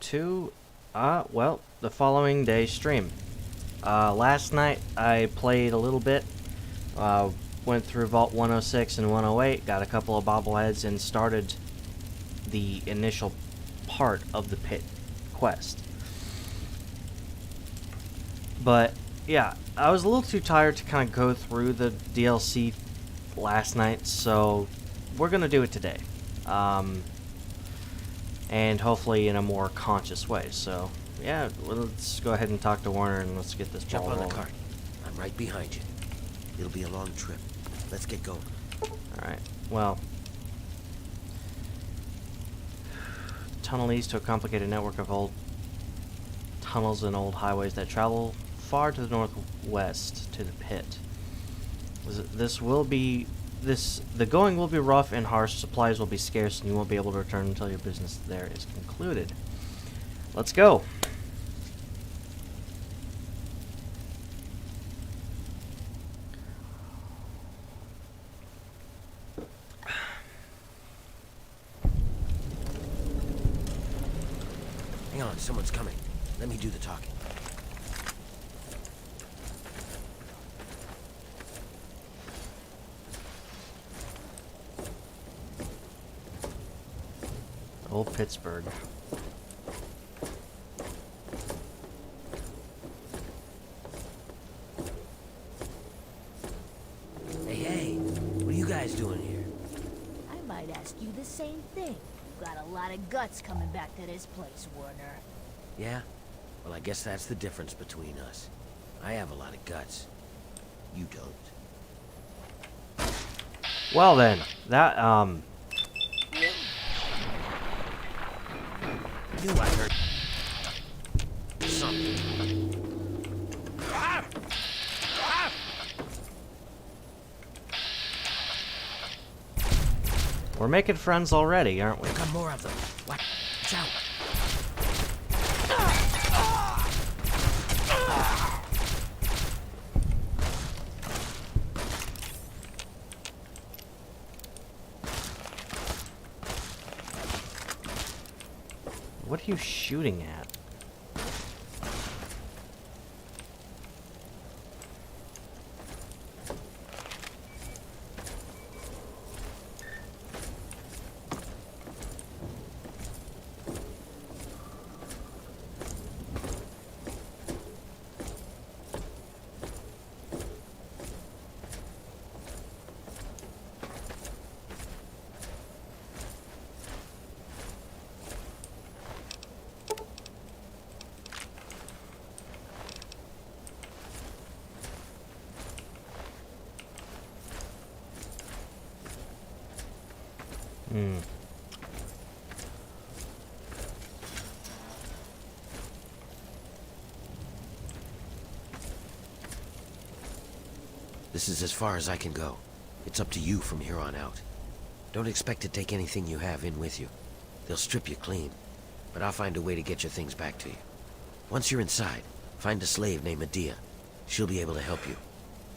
to, well, the following day's stream. Last night I played a little bit, went through Vault 106 and 108, got a couple of bobbleheads, and started the initial part of the pit quest. But, yeah, I was a little too tired to kind of go through the DLC last night, so we're going to do it today. And hopefully in a more conscious way. So, yeah, well, let's go ahead and talk to Warner and let's get this ball rolling. Jump on rolling. the cart. I'm right behind you. It'll be a long trip. Let's get going. Alright, well. Tunnel leads to a complicated network of old tunnels and old highways that travel far to the northwest to the pit. The going will be rough and harsh, supplies will be scarce, and you won't be able to return until your business there is concluded. Let's go. Hang on, someone's coming. Let me do the talking. Old Pittsburgh. Hey, what are you guys doing here? I might ask you the same thing. You've got a lot of guts coming back to this place, Warner. Yeah? Well, I guess that's the difference between us. I have a lot of guts. You don't. Well then, that, Knew I heard something. we're making friends already, aren't we? There come more of them. Watch out. What are you shooting at? This is as far as I can go. It's up to you from here on out. Don't expect to take anything you have in with you. They'll strip you clean, but I'll find a way to get your things back to you. Once you're inside, find a slave named Medea. She'll be able to help you.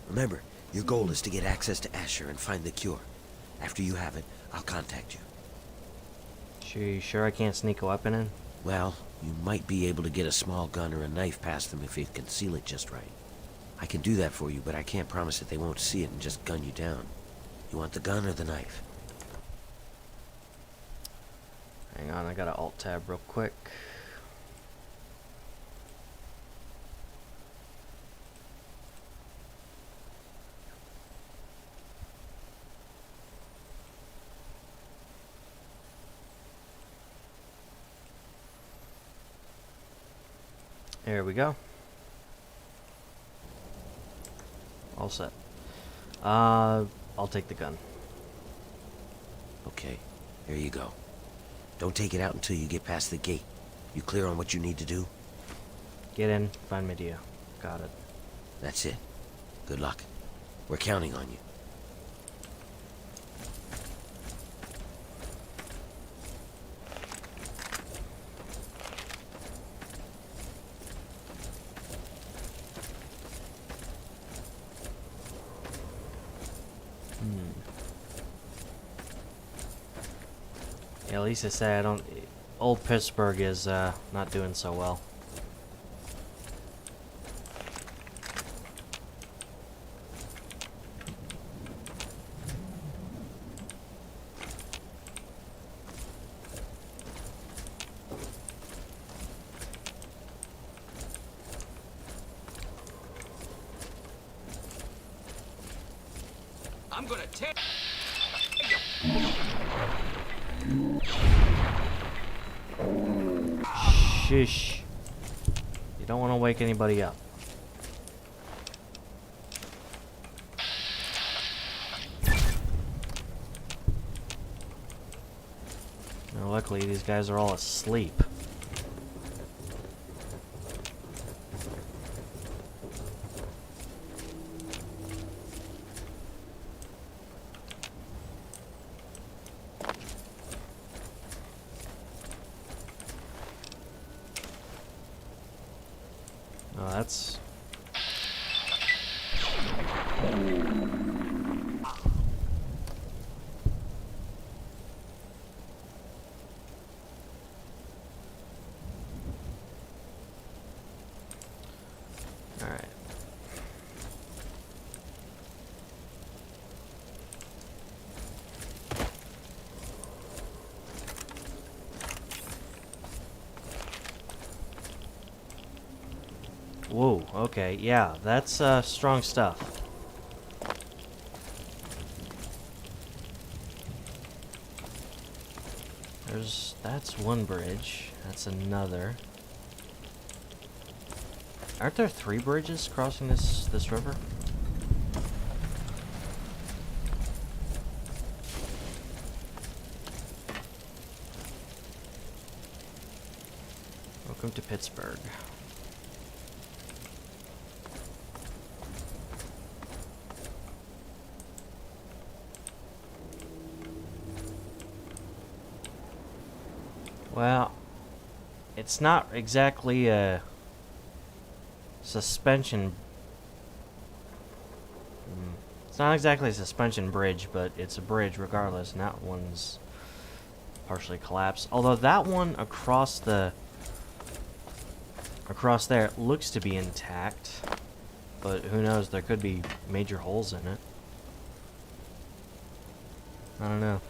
Remember, your goal is to get access to Asher and find the cure. After you have it, I'll contact you. You sure I can't sneak a weapon in? Well, you might be able to get a small gun or a knife past them if you conceal it just right. I can do that for you, but I can't promise that they won't see it and just gun you down. You want the gun or the knife? Hang on, I gotta alt-tab real quick. There we go. All set. I'll take the gun. Okay, here you go. Don't take it out until you get past the gate. You clear on what you need to do? Get in, find Medea. Got it. That's it. Good luck. We're counting on you. Yeah, Lisa said I don't. old Pittsburgh is not doing so well. I'm gonna tear. Shish. You don't want to wake anybody up. Now, luckily, these guys are all asleep. Oh, that's... Alright. Whoa, okay, yeah, that's strong stuff. That's one bridge, that's another. Aren't there 3 bridges crossing this river? Welcome to Pittsburgh. Well, it's not exactly a suspension. It's not exactly a suspension bridge, but it's a bridge regardless, and that one's partially collapsed. Although that one across there looks to be intact, but who knows, there could be major holes in it. I don't know.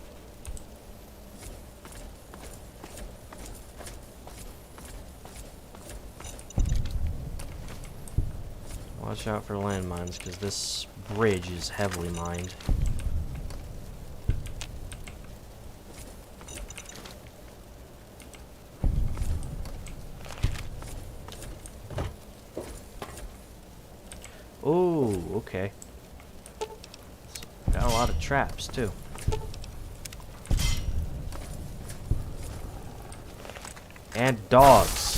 Watch out for landmines, because this bridge is heavily mined. Oh, okay. Got a lot of traps, too. And dogs.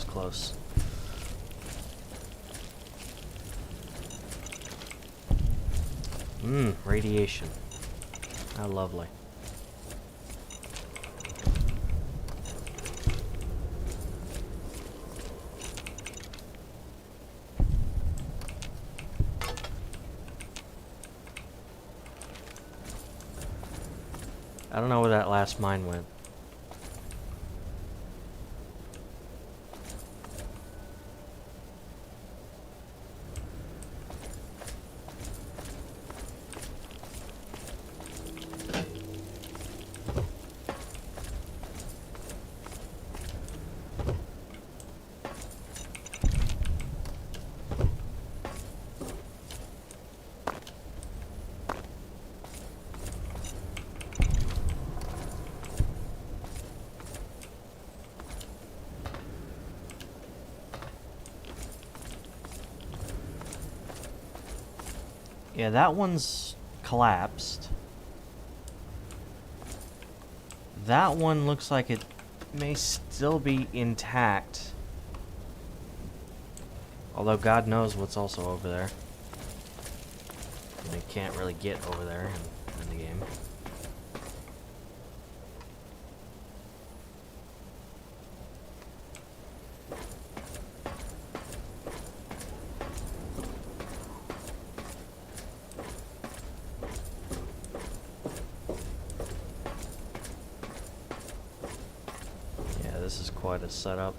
Close. Radiation. How lovely. I don't know where that last mine went. Yeah, that one's collapsed. That one looks like it may still be intact. Although God knows what's also over there. And they can't really get over there in the game. Yeah, this is quite a setup.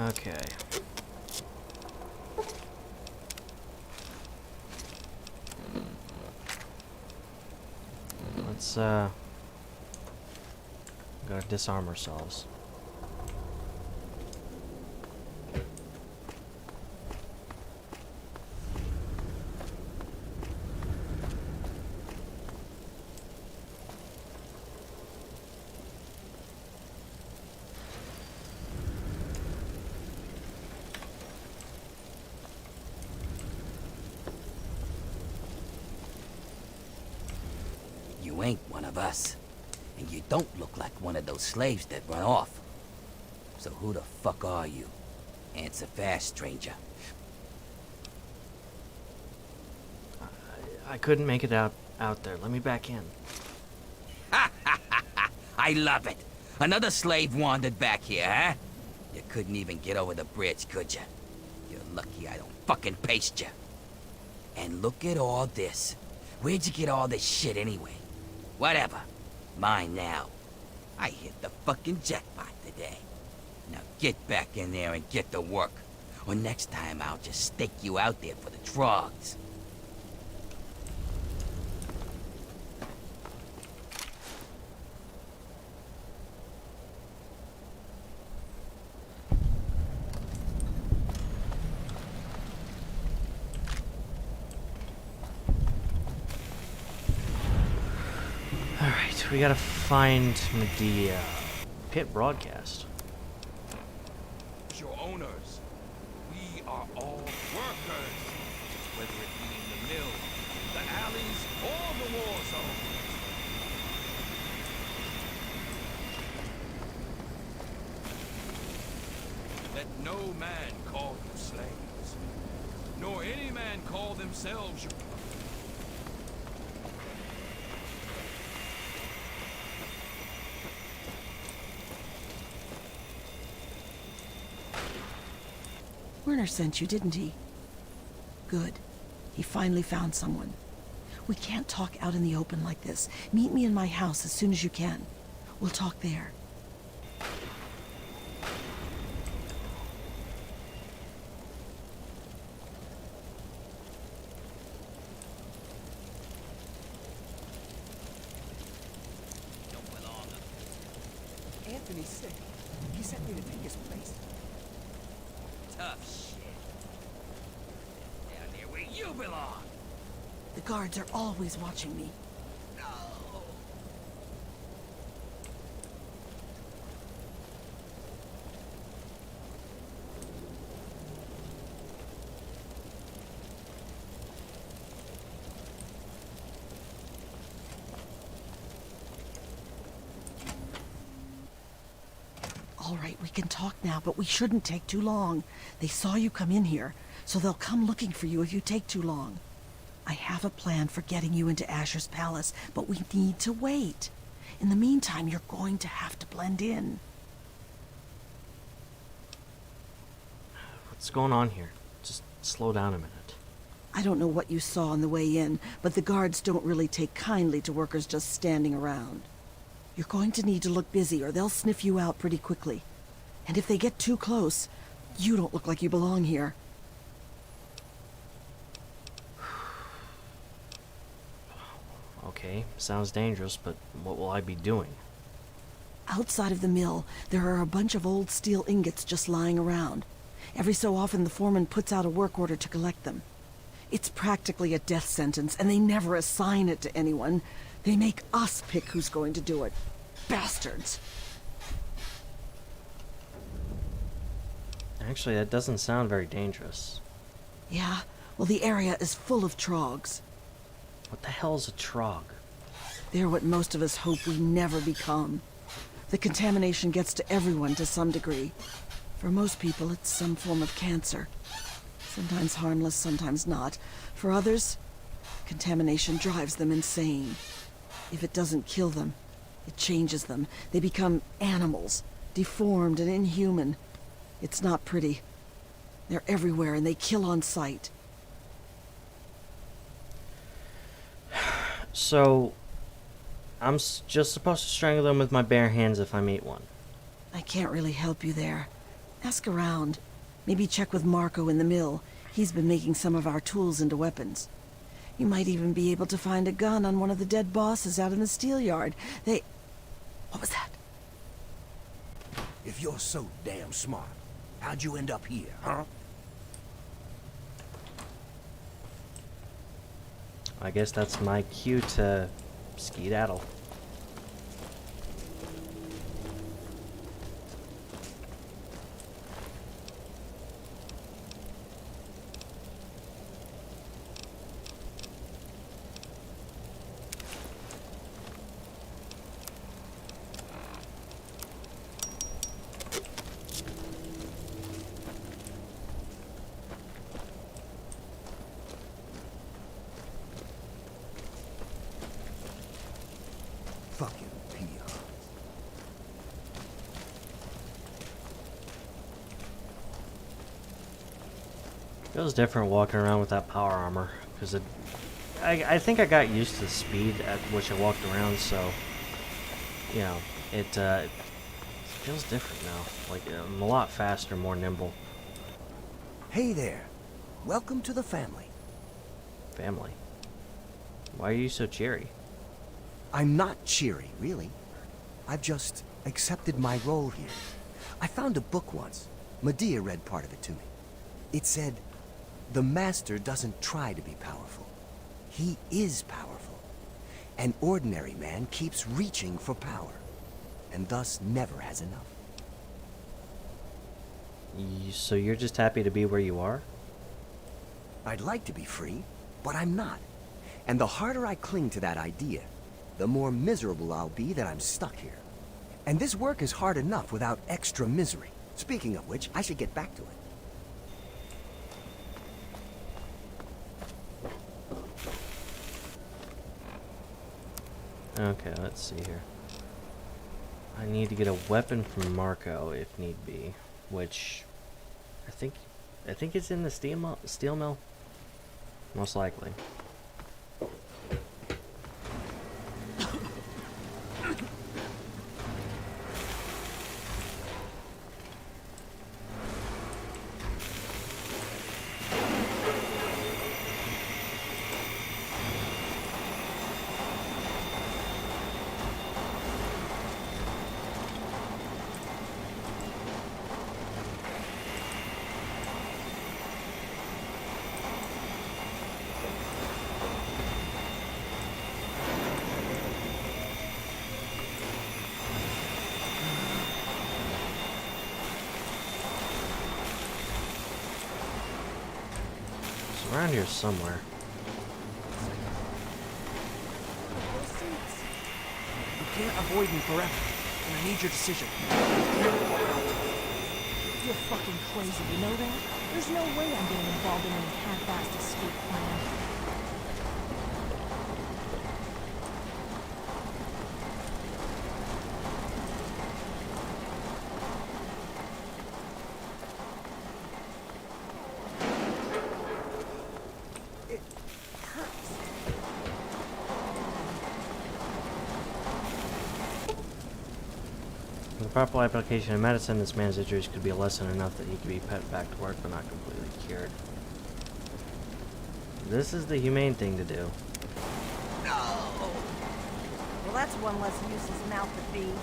Okay. Let's gotta disarm ourselves. You ain't one of us. And you don't look like one of those slaves that run off. So who the fuck are you? Answer fast, stranger. I couldn't make it out there. Let me back in. I love it. Another slave wandered back here, huh? You couldn't even get over the bridge, could you? You're lucky I don't fucking paste you. And look at all this. Where'd you get all this shit anyway? Whatever. Mine now. I hit the fucking jackpot today. Now get back in there and get to work. Or next time I'll just stake you out there for the drugs. Alright, we gotta find the pit broadcast. Your owners. We are all workers, whether it be in the mill, the alleys, or the war zones. Let no man call you slaves, nor any man call themselves your... Werner sent you, didn't he? Good. He finally found someone. We can't talk out in the open like this. Meet me in my house as soon as you can. We'll talk there. me sick. He sent me to take his place. Tough shit. Down there where you belong. The guards are always watching me. No. All right, we can talk now, but we shouldn't take too long. They saw you come in here, so they'll come looking for you if you take too long. I have a plan for getting you into Asher's palace, but we need to wait. In the meantime, you're going to have to blend in. What's going on here? Just slow down a minute. I don't know what you saw on the way in, but the guards don't really take kindly to workers just standing around. You're going to need to look busy, or they'll sniff you out pretty quickly. And if they get too close, you don't look like you belong here. Okay, sounds dangerous, but what will I be doing? Outside of the mill, there are a bunch of old steel ingots just lying around. Every so often, the foreman puts out a work order to collect them. It's practically a death sentence, and they never assign it to anyone. They make us pick who's going to do it. Bastards! Actually, that doesn't sound very dangerous. Yeah, well, the area is full of trogs. What the hell's a trog? They're what most of us hope we never become. The contamination gets to everyone to some degree. For most people, it's some form of cancer. Sometimes harmless, sometimes not. For others, contamination drives them insane. If it doesn't kill them, it changes them. They become animals, deformed and inhuman. It's not pretty. They're everywhere and they kill on sight. So, I'm just supposed to strangle them with my bare hands if I meet one. I can't really help you there. Ask around. Maybe check with Marco in the mill. He's been making some of our tools into weapons. You might even be able to find a gun on one of the dead bosses out in the steel yard. What was that? If you're so damn smart, how'd you end up here, huh? I guess that's my cue to skedaddle. Fucking peons. Feels different walking around with that power armor, because I think I got used to the speed at which I walked around, so, you know, it feels different now. Like, I'm a lot faster, more nimble. Hey there. Welcome to the family. Family. Why are you so cheery? I'm not cheery, really. I've just accepted my role here. I found a book once. Medea read part of it to me. It said, "The master doesn't try to be powerful. He is powerful. An ordinary man keeps reaching for power, and thus never has enough." So you're just happy to be where you are? I'd like to be free, but I'm not. And the harder I cling to that idea, the more miserable I'll be that I'm stuck here. And this work is hard enough without extra misery. Speaking of which, I should get back to it. Okay, let's see here. I need to get a weapon from Marco if need be, which I think it's in the steel mill, most likely. around here somewhere. You can't avoid me forever, and I need your decision. You're fucking crazy, you know that? There's no way I'm getting involved in any half-assed escape plan. With the proper application of medicine, this man's injuries could be a lesson enough that he could be put back to work but not completely cured. This is the humane thing to do. Well, that's one less useless mouth to feed.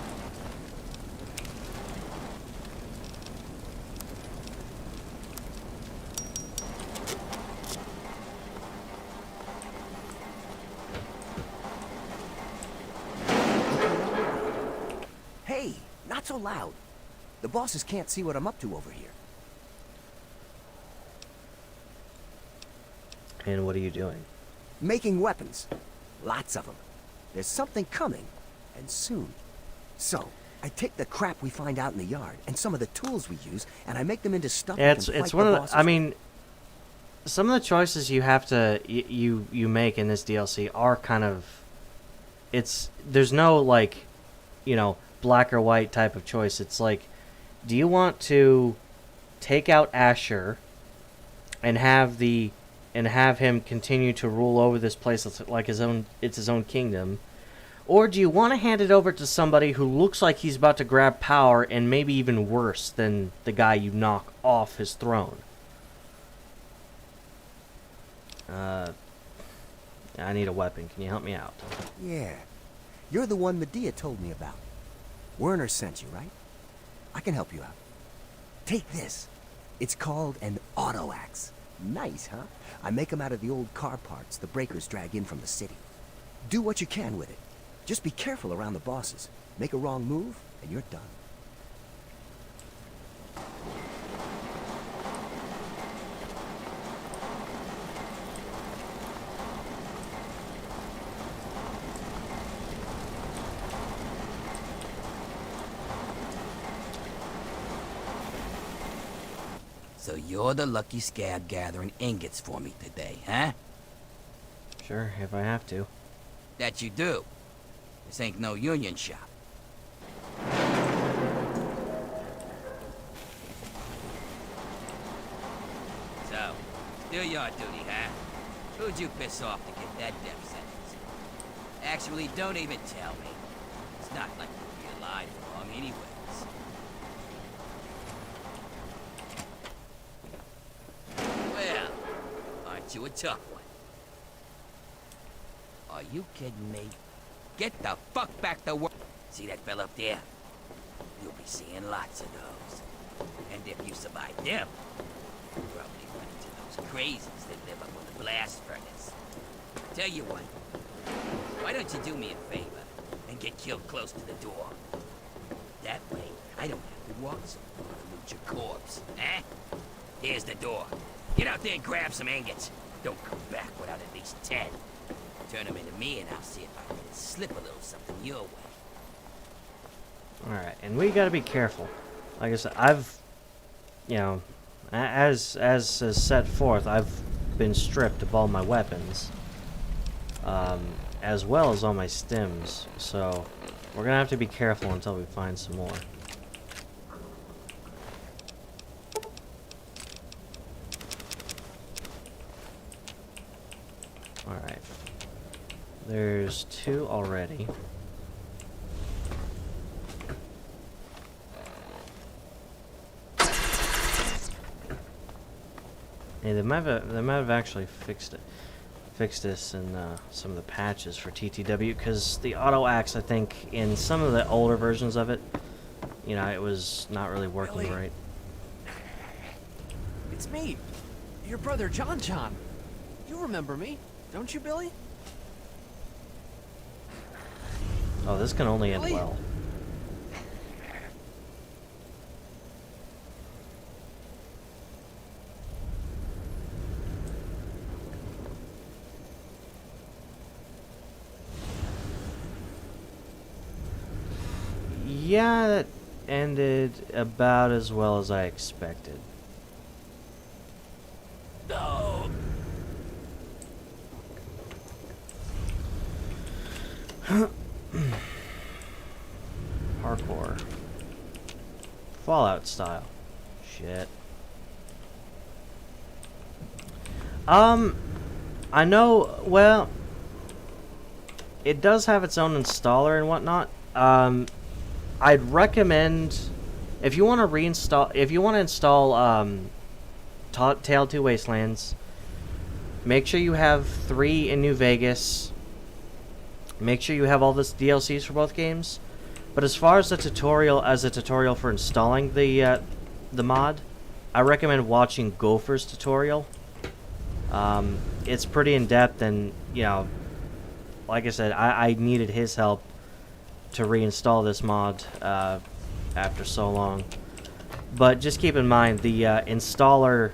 Hey, not so loud. The bosses can't see what I'm up to over here. And what are you doing? Making weapons. Lots of them. There's something coming, and soon. So, I take the crap we find out in the yard, and some of the tools we use, and I make them into stuff Yeah, that can it's fight one the of the, bosses. I mean, some of the choices you have to you make in this DLC are kind of, there's no like, you know, black or white type of choice. It's like, do you want to take out Asher and have him continue to rule over this place like his own, it's his own kingdom, or do you want to hand it over to somebody who looks like he's about to grab power and maybe even worse than the guy you knock off his throne? I need a weapon. Can you help me out? Yeah. You're the one Medea told me about. Werner sent you, right? I can help you out. Take this. It's called an auto axe. Nice, huh? I make them out of the old car parts the breakers drag in from the city. Do what you can with it. Just be careful around the bosses. Make a wrong move, and you're done. So you're the lucky scab gathering ingots for me today, huh? Sure, if I have to. That you do. This ain't no union shop. So, do your duty, huh? Who'd you piss off to get that death sentence? Actually, don't even tell me. It's not like you'll be alive for long anyways. Well, aren't you a tough one? Are you kidding me? Get the fuck back to work. See that fella up there? You'll be seeing lots of those. And if you survive them, you'll probably run into those crazies that live up on the blast furnace. Tell you what, why don't you do me a favor and get killed close to the door? That way, I don't have to walk so far to loot your corpse, eh? Here's the door. Get out there and grab some ingots. Don't come back without at least 10. Turn them into me and I'll see if I can slip a little something your way. Alright, and we gotta be careful. Like I said, I've, you know, as is set forth, I've been stripped of all my weapons. As well as all my stims. So, we're gonna have to be careful until we find some more. Alright. There's 2 already. Hey, they might have actually fixed this in some of the patches for TTW, because the auto axe, I think, in some of the older versions of it, you know, it was not really working Billy. right. It's me, your brother John. You remember me, don't you, Billy? Oh, this can only end Really? well. Yeah, that ended about as well as I expected. No. Parkour. Fallout style. Shit. I know, well, it does have its own installer and whatnot. I'd recommend, if you want to reinstall, if you want to install, Tale 2 Wastelands, make sure you have 3 in New Vegas. Make sure you have all the DLCs for both games. But as far as the tutorial, for installing the mod, I recommend watching Gopher's tutorial. It's pretty in-depth, and, you know, like I said, I needed his help to reinstall this mod after so long. But just keep in mind, the installer,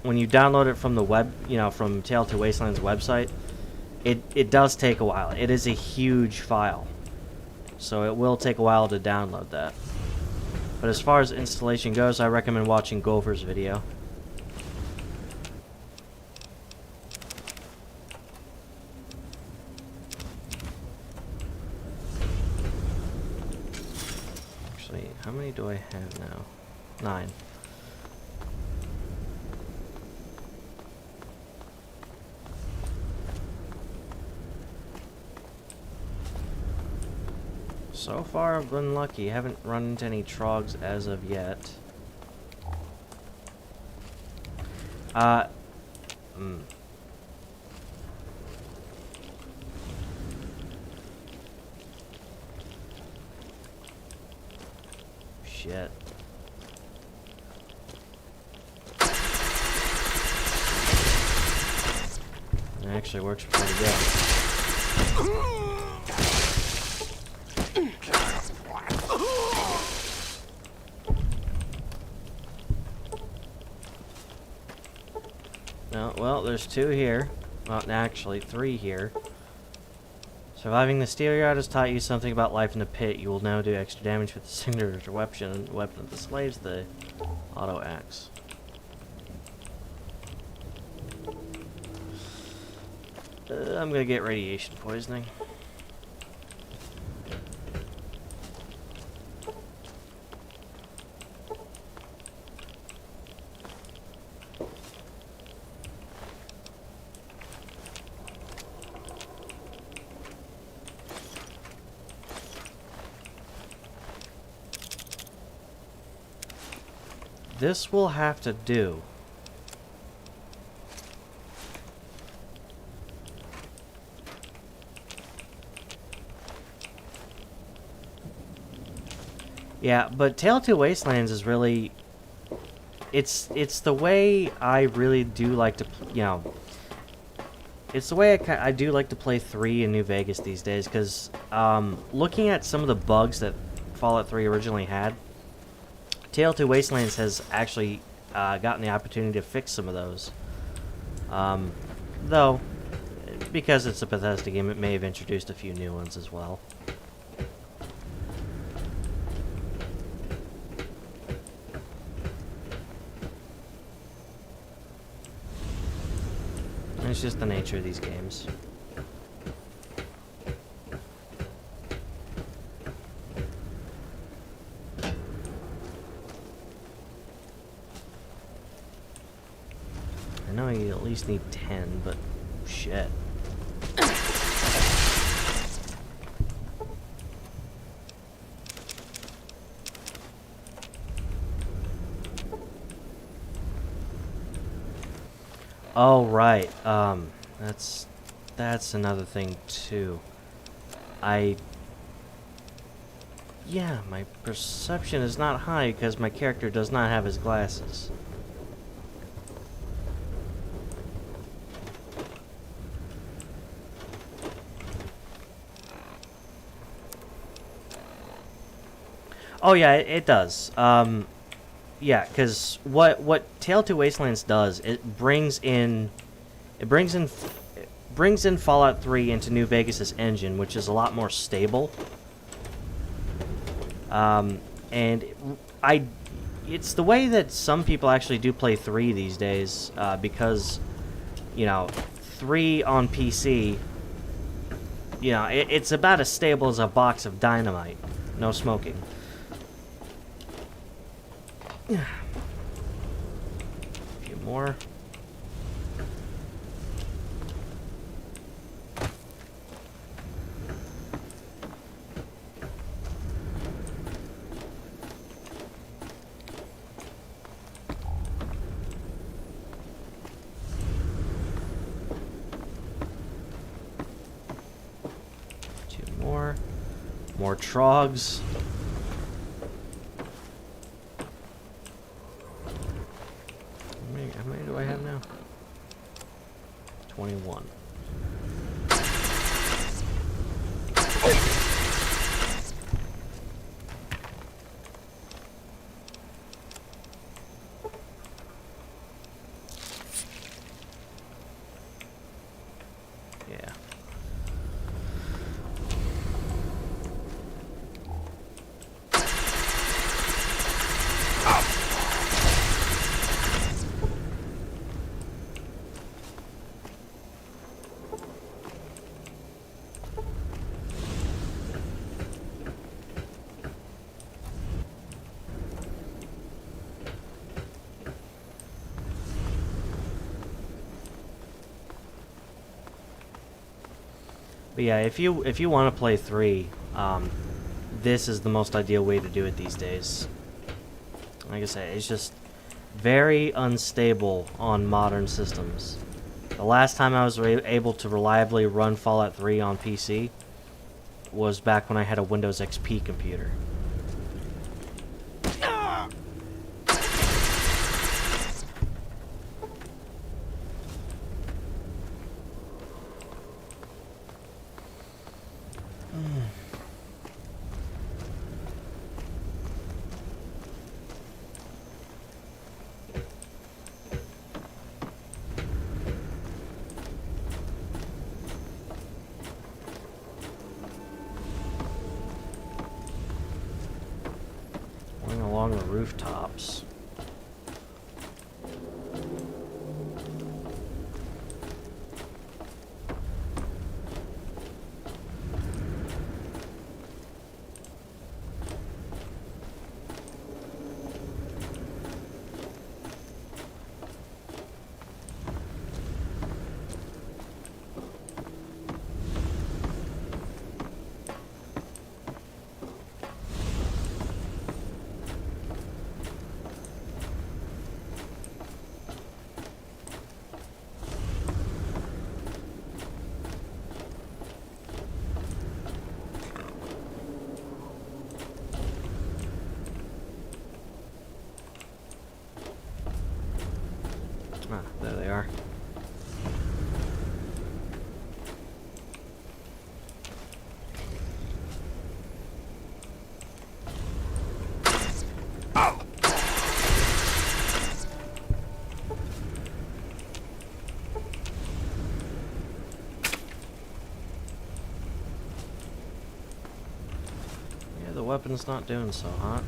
when you download it from the web, you know, from Tale 2 Wasteland's website, it does take a while. It is a huge file, so it will take a while to download that. But as far as installation goes, I recommend watching Gopher's video. Actually, how many do I have now? 9. So far, I've been lucky. Haven't run into any trogs as of yet. Shit. It actually works pretty good. No, well, there's 2 here. Well, actually, 3 here. Surviving the steel yard has taught you something about life in the pit. You will now do extra damage with the signature weapon of the slaves, the auto axe. I'm gonna get radiation poisoning. This will have to do. Yeah, but Tale 2 Wastelands is really... It's the way I really do like to, you know... It's the way I do like to play 3 in New Vegas these days, because looking at some of the bugs that Fallout 3 originally had, Tale 2 Wastelands has actually gotten the opportunity to fix some of those. Though, because it's a Bethesda game, it may have introduced a few new ones as well. And it's just the nature of these games. I know you at least need 10, but shit. Oh, right. That's another thing too. Yeah, my perception is not high because my character does not have his glasses. Oh yeah, it does. Yeah, because what Tale 2 Wastelands does, it brings in Fallout 3 into New Vegas's engine, which is a lot more stable. And I, it's the way that some people actually do play 3 these days, because, you know, 3 on PC, you know, it's about as stable as a box of dynamite. No smoking. A few more. More trogs. How many do I have now? 21. Yeah. But yeah, if you want to play 3, this is the most ideal way to do it these days. Like I say, it's just very unstable on modern systems. The last time I was able to reliably run Fallout 3 on PC was back when I had a Windows XP computer. Going along the rooftops. Ah, there they are. Yeah, the weapon's not doing so hot.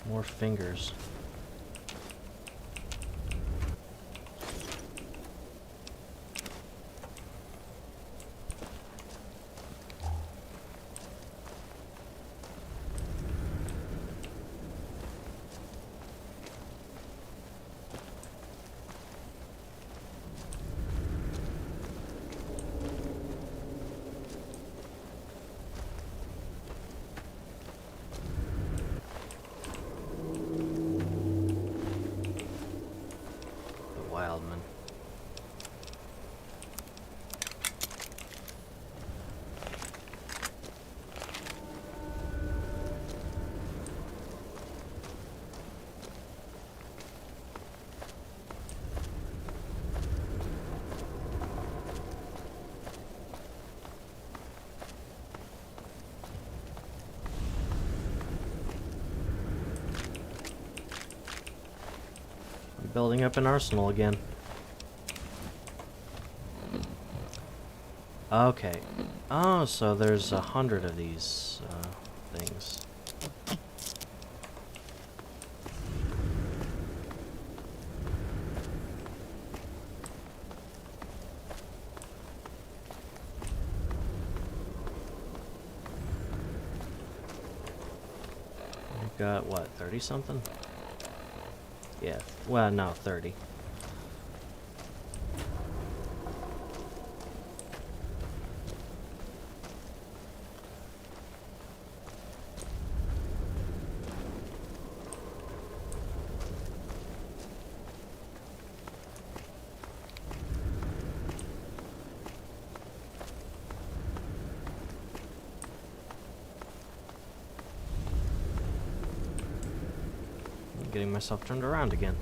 More fingers. building up an arsenal again. Okay. Oh, so there's 100 of these things. We've got, what, 30 something? Yeah, well, no, 30. Getting myself turned around again.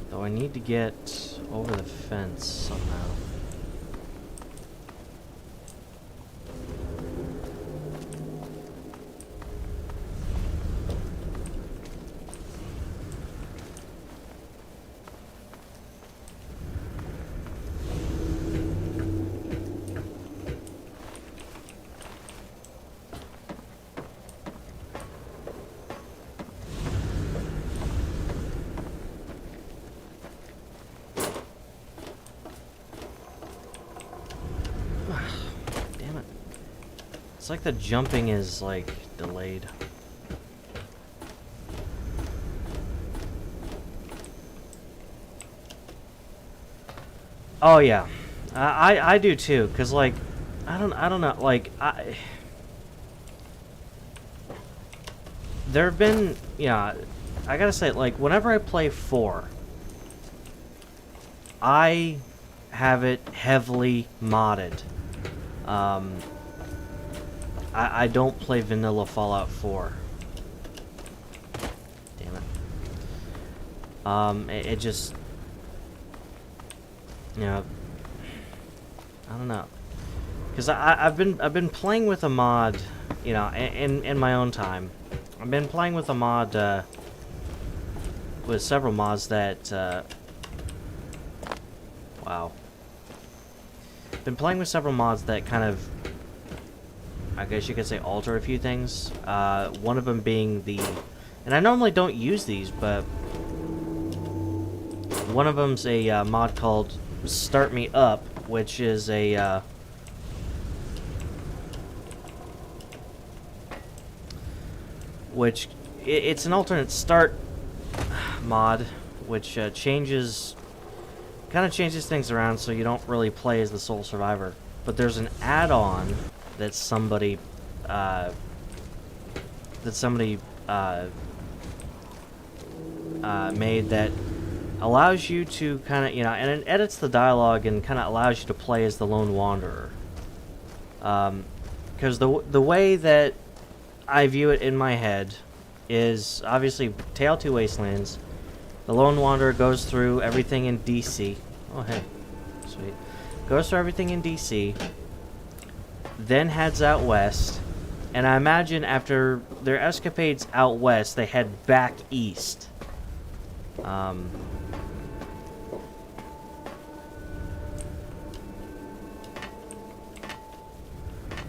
Though I need to get over the fence somehow. Damn it. It's like the jumping is, like, delayed. Oh yeah. I do too, cause like I don't know, like there have been, yeah, I gotta say, like, whenever I play 4, I have it heavily modded. I don't play vanilla Fallout 4. Damn it. It just, you know, I don't know, because I've been playing with a mod, you know, in my own time. I've been playing with a mod, with several mods that, wow. Been playing with several mods that kind of, I guess you could say, alter a few things. One of them being the, and I normally don't use these, but one of them's a mod called Start Me Up, which is a it's an alternate start mod, which changes things around so you don't really play as the sole survivor. But there's an add-on that somebody made that allows you to kind of, you know, and it edits the dialogue and kind of allows you to play as the lone wanderer. Because the way that I view it in my head is obviously Tale 2 Wastelands. The lone wanderer goes through everything in DC. Oh hey, sweet. Goes through everything in DC, then heads out west, and I imagine after their escapades out west, they head back east. I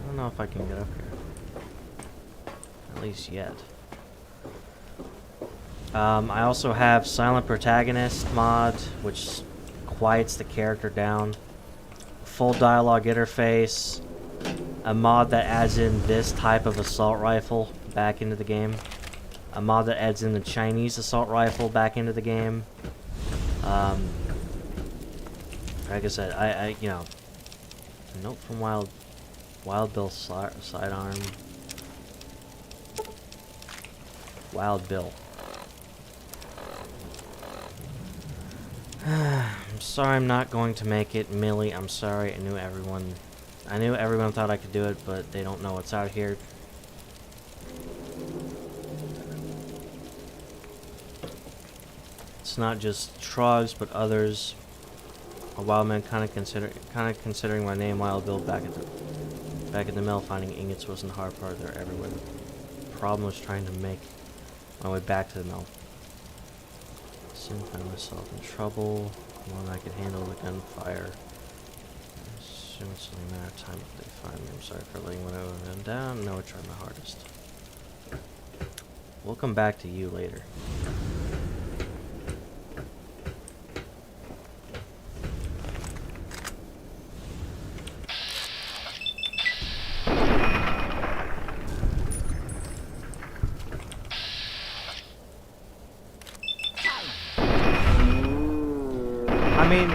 don't know if I can get up here. At least yet. I also have Silent Protagonist mod, which quiets the character down. Full dialogue interface. a mod that adds in this type of assault rifle back into the game. A mod that adds in the Chinese assault rifle back into the game. Like I said, I you know, a note from Wild Bill sidearm. Wild Bill. I'm sorry I'm not going to make it, Millie. I'm sorry. I knew everyone thought I could do it, but they don't know what's out here. It's not just Trogs, but others. A wild man kind of considering my name, Wild Bill. Back in the mill, finding ingots wasn't the hard part. They're everywhere. The problem was trying to make my way back to the mill. Soon found myself in trouble. One I could handle the gunfire. I assume it's only a matter of time if they find me. I'm sorry for letting one of them down. No, I tried my hardest. We'll come back to you later. I mean,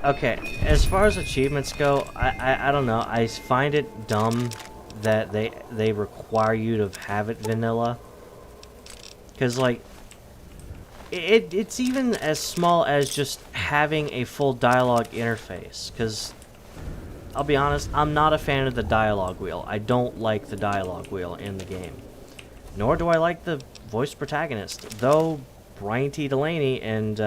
okay, as far as achievements go, I don't know. I find it dumb that they require you to have it vanilla. Because, like, it's even as small as just having a full dialogue interface. Because, I'll be honest, I'm not a fan of the dialogue wheel. I don't like the dialogue wheel in the game. Nor do I like the voice protagonist. Though, Brian T. Delaney and,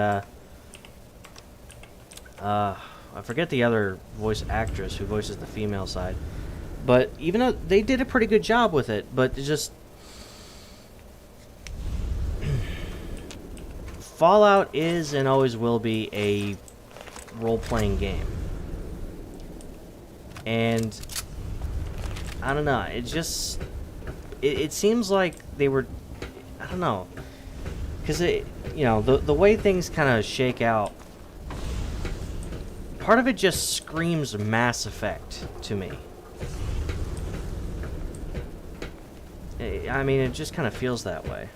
I forget the other voice actress who voices the female side. But even though they did a pretty good job with it, but it just... Fallout is and always will be a role-playing game. And I don't know, it just... It seems like they were... I don't know. Because, you know, the way things kind of shake out, part of it just screams Mass Effect to me. I mean, it just kind of feels that way.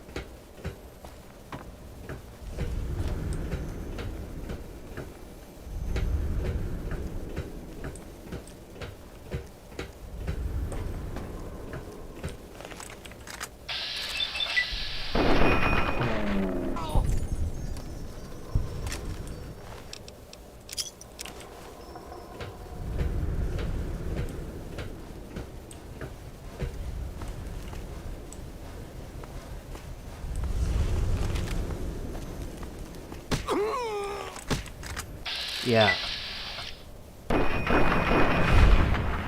Yeah.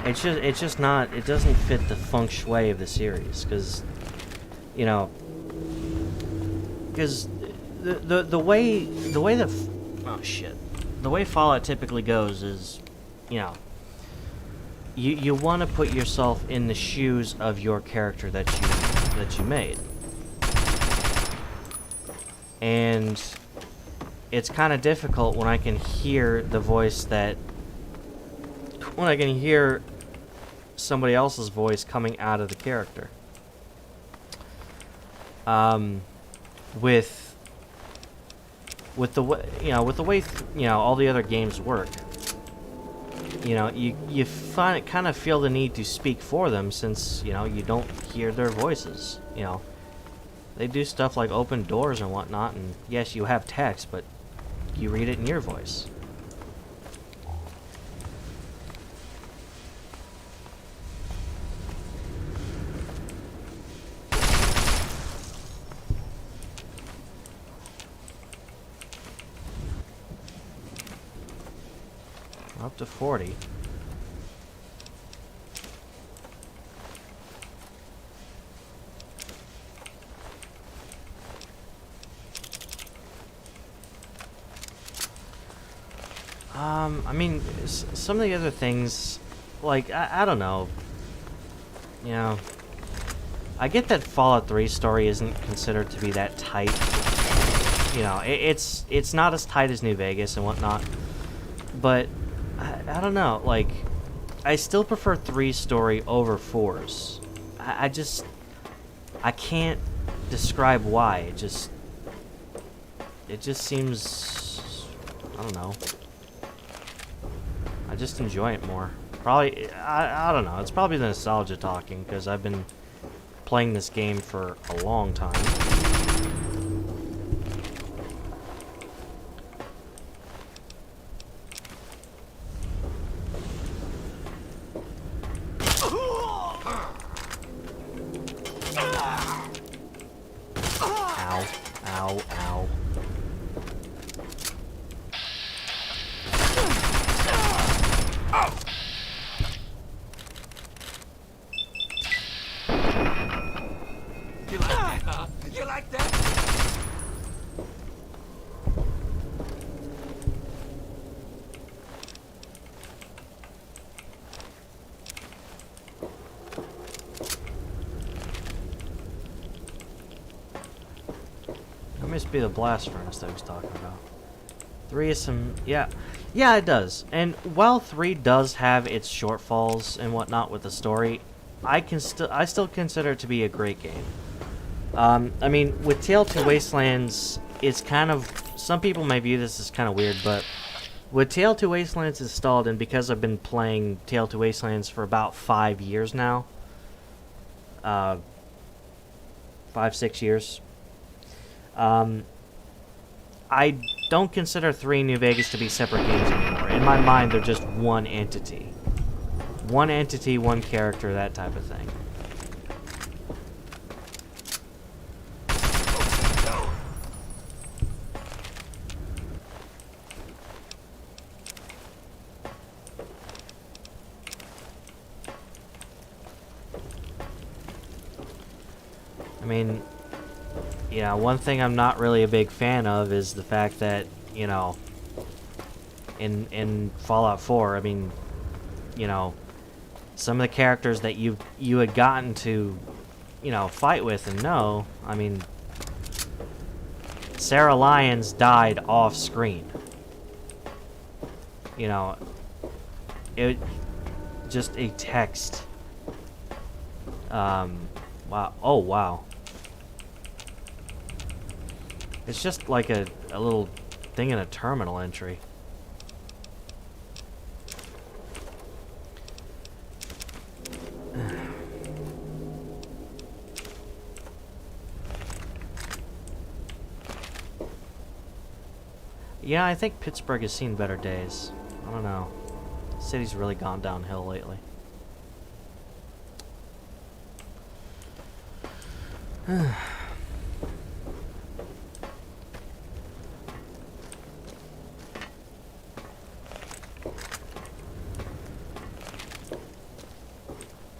It's just not, it doesn't fit the feng shui of the series, because, you know, because the way the way Fallout typically goes is, you know, you want to put yourself in the shoes of your character that you made. And it's kind of difficult when I can hear the voice when I can hear somebody else's voice coming out of the character. With the way, all the other games work, you know, you kind of feel the need to speak for them, since, you know, you don't hear their voices. You know, they do stuff like open doors and whatnot, and yes, you have text, but you read it in your voice. Up to 40. I mean, some of the other things, like, I don't know. You know, I get that Fallout 3 story isn't considered to be that tight. You know, it's not as tight as New Vegas and whatnot. But, I don't know, like, I still prefer 3's story over 4's. I can't describe why. It just seems, I don't know. I just enjoy it more. Probably, I don't know. It's probably the nostalgia talking, because I've been playing this game for a long time. Ow, ow, ow. You like that, huh? You like that? That must be the blast furnace that I was talking about. 3 is some, yeah, it does. And while 3 does have its shortfalls and whatnot with the story, I still consider it to be a great game. I mean, with Tale to Wastelands, it's kind of, some people may view this as kind of weird, but with Tale to Wastelands installed, and because I've been playing Tale to Wastelands for about 5 years now, 5-6 years, I don't consider 3 New Vegas to be separate games anymore. In my mind, they're just one entity. One entity, one character, that type of thing. I mean, yeah, one thing I'm not really a big fan of is the fact that, you know, in Fallout 4, I mean, you know, some of the characters that you had gotten to, you know, fight with and know, I mean, Sarah Lyons died off screen. You know, it just a text. Wow. Oh, wow. It's just like a little thing in a terminal entry. Yeah, I think Pittsburgh has seen better days. I don't know. The city's really gone downhill lately.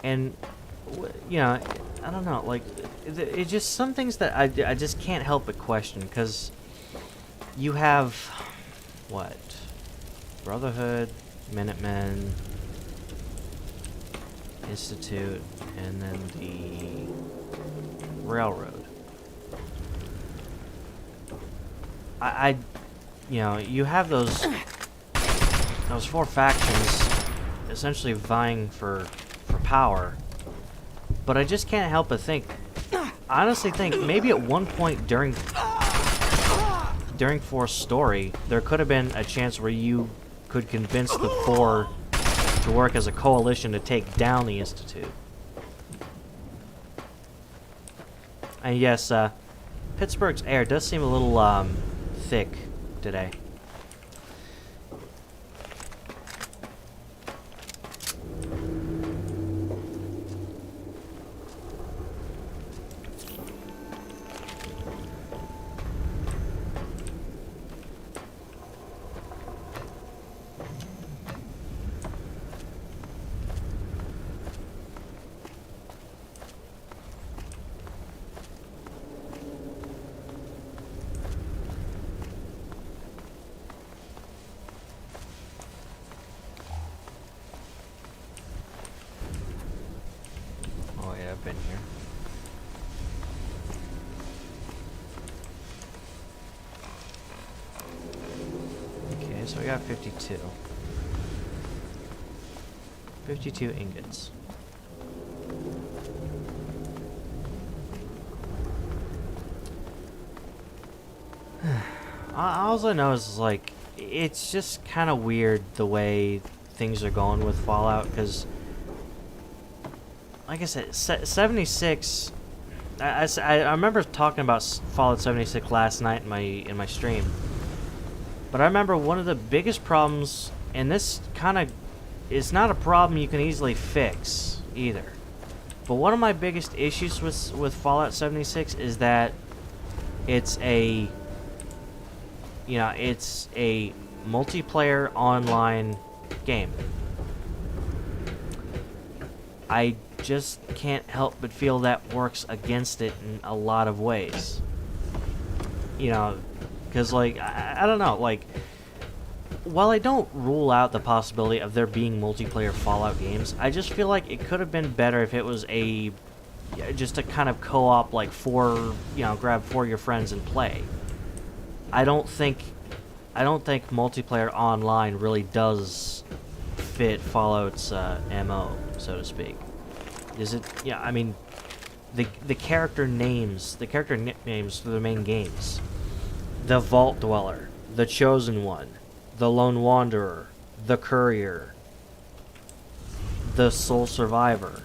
And, you know, I don't know, like, it just, some things that I just can't help but question, because you have, what, Brotherhood, Minutemen, Institute, and then the Railroad. You know, you have those 4 factions essentially vying for power, but I just can't help but think, I honestly think maybe at one point during 4's story, there could have been a chance where you could convince the 4 to work as a coalition to take down the Institute. And yes, Pittsburgh's air does seem a little thick today. I've been here. Okay, so we got 52. 52 ingots. All I know is, like, it's just kind of weird the way things are going with Fallout, because, like I said, 76... I remember talking about Fallout 76 last night in my stream. But I remember one of the biggest problems, and this kind of is not a problem you can easily fix either. But one of my biggest issues with Fallout 76 is that it's a multiplayer online game. I just can't help but feel that works against it in a lot of ways. You know, because, like, I don't know, like, while I don't rule out the possibility of there being multiplayer Fallout games, I just feel like it could have been better if it was just a kind of co-op, like, grab 4 of your friends and play. I don't think multiplayer online really does fit Fallout's MO, so to speak. Is it? Yeah, I mean, the character names, the character nicknames for the main games: the Vault Dweller, the Chosen One, the Lone Wanderer, the Courier, the Sole Survivor.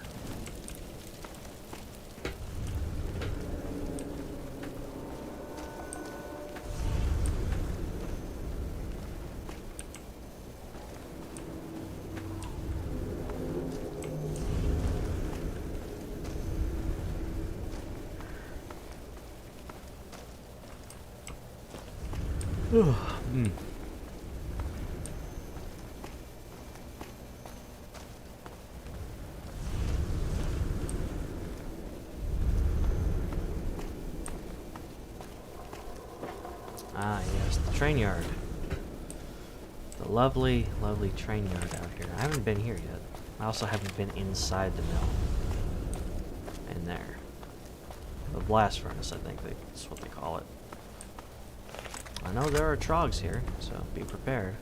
Mm. Ah, yes, the train yard. The lovely, lovely train yard out here. I haven't been here yet. I also haven't been inside the mill. In there. The blast furnace, I think that's what they call it. I know there are trogs here, so be prepared.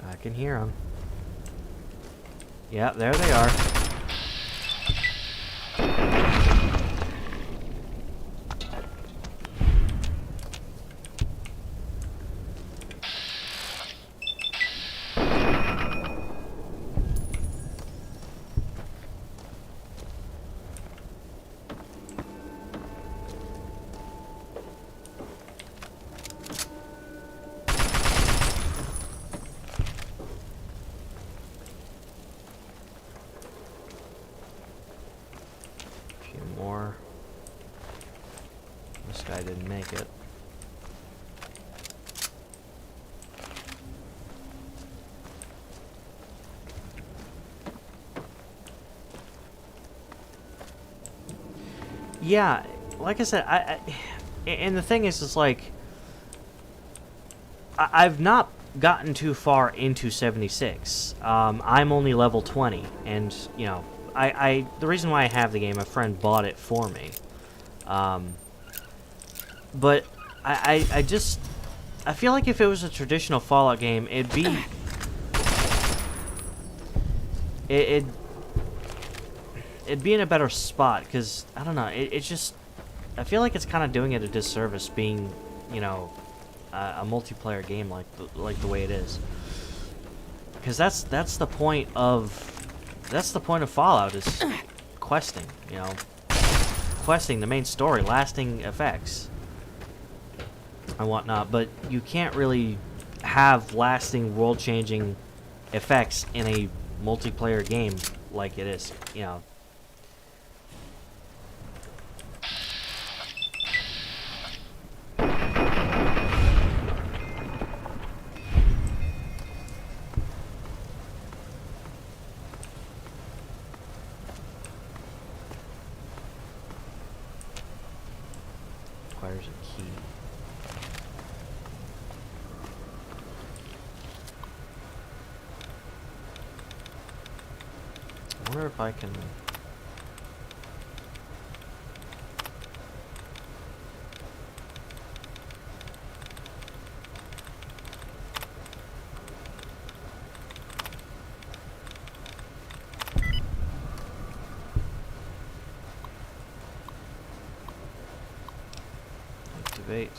I can hear them. Yeah, there they are. More. This guy didn't make it. Yeah, like I said, and the thing is like, I've not gotten too far into 76. I'm only level 20, and, you know, the reason why I have the game, a friend bought it for me. But I feel like if it was a traditional Fallout game, it'd be it'd be in a better spot, because I don't know, it's just, I feel like it's kind of doing it a disservice being, you know, a multiplayer game like the way it is, because that's the point of Fallout, is questing, you know, questing, the main story, lasting effects and whatnot. But you can't really have lasting, world-changing effects in a multiplayer game like it is, you know. Requires a key. I wonder if I can... Activate.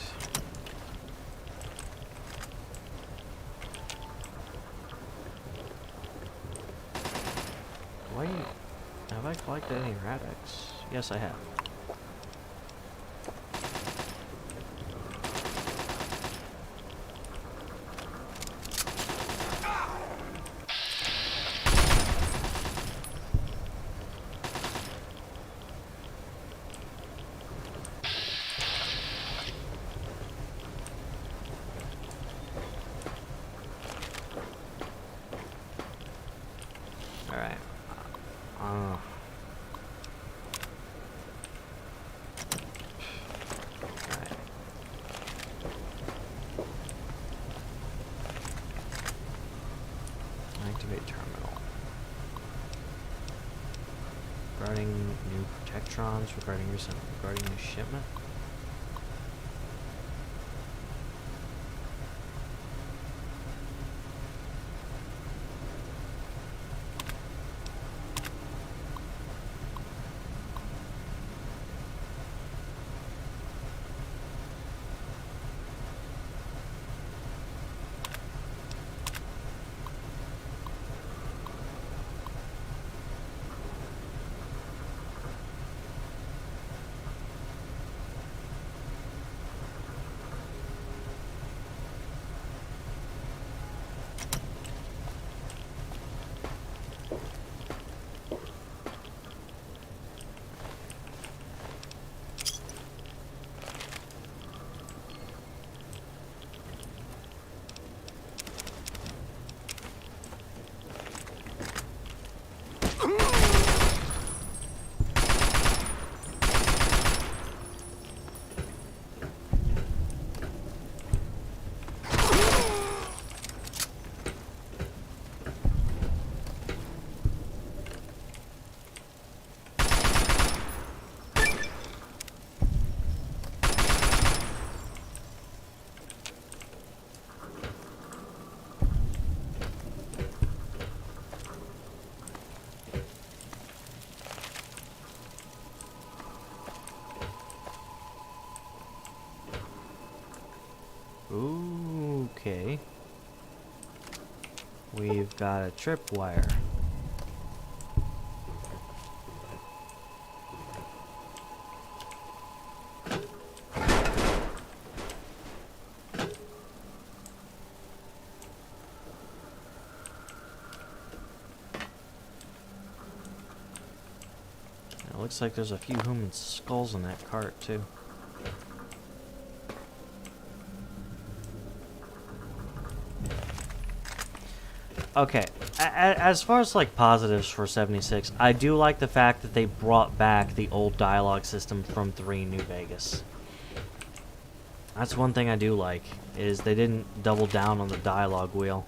Wait, have I collected any radix? Yes, I have. Alright. Alright. Activate terminal. Regarding new protectrons, regarding new shipment. Okay. We've got a tripwire. It looks like there's a few human skulls in that cart, too. Okay, as far as like positives for 76, I do like the fact that they brought back the old dialogue system from 3 New Vegas. That's one thing I do like, is they didn't double down on the dialogue wheel.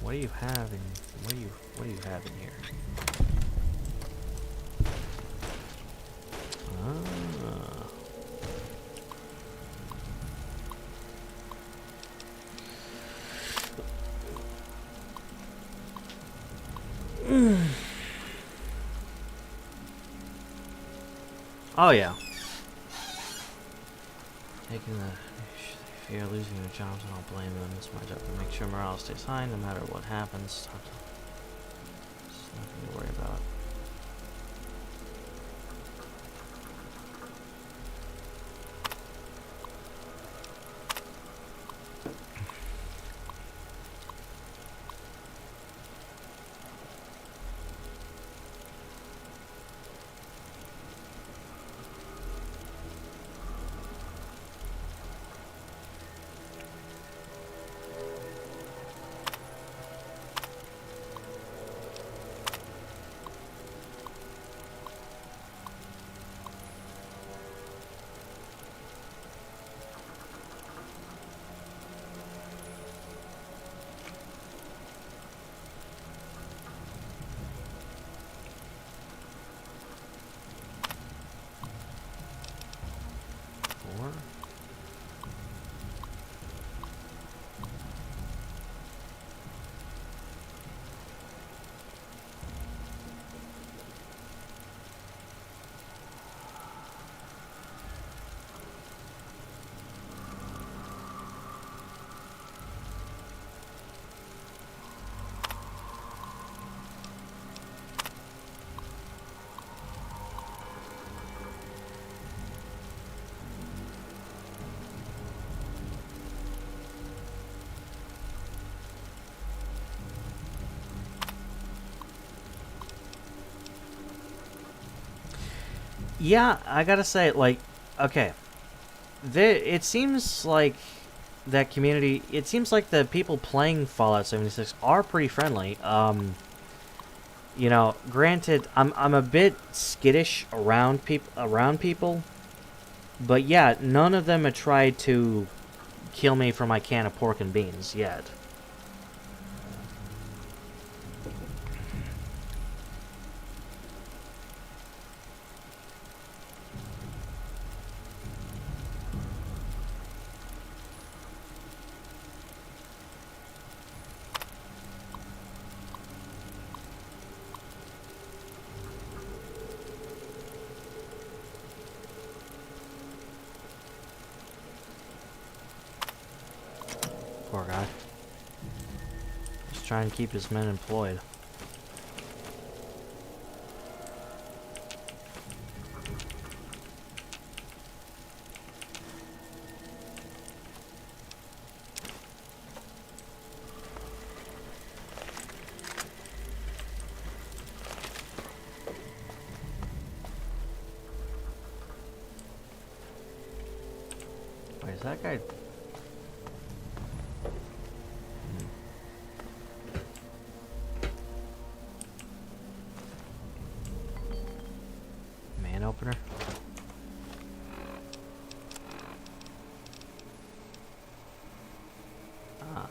What do you have in what do you have in here? Oh yeah. Taking the fear of losing your jobs, I don't blame them. It's my job to make sure morale stays high no matter what happens. It's nothing to worry about. Yeah, I gotta say, like, okay, it seems like that community. It seems like the people playing Fallout 76 are pretty friendly. You know, granted, I'm a bit skittish around people, but yeah, none of them have tried to kill me for my can of pork and beans yet. Poor guy. Just trying to keep his men employed. Wait, is that guy... Man opener? Ah.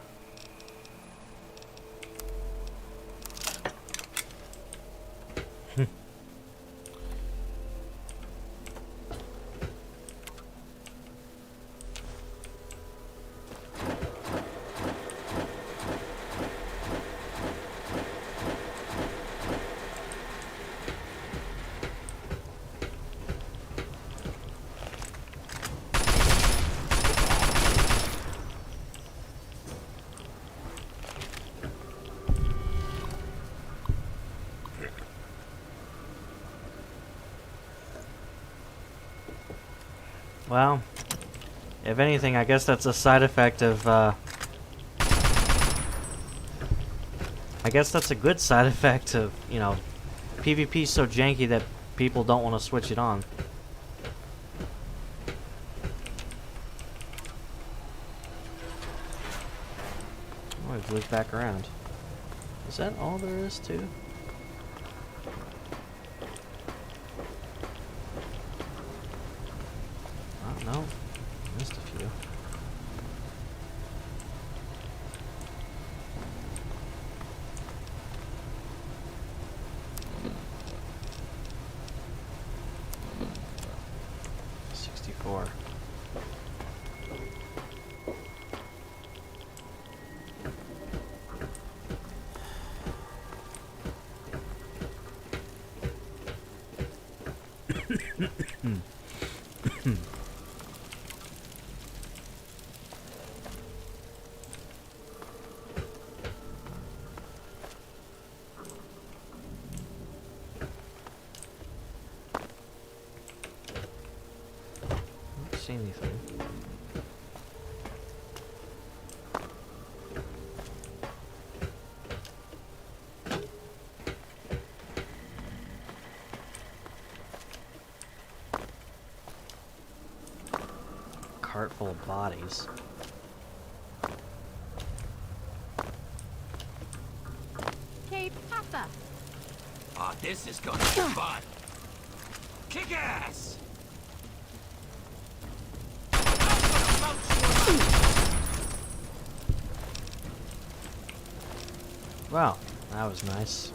Well, if anything, I guess that's a side effect of, I guess that's a good side effect of, you know, PvP's so janky that people don't want to switch it on. Oh, we've looped back around. Is that all there is to? Oh, no. Missed a few. Don't see anything. Cart full of bodies. Hey, Papa. Oh, this is gonna be fun. Kick ass! Wow, that was nice.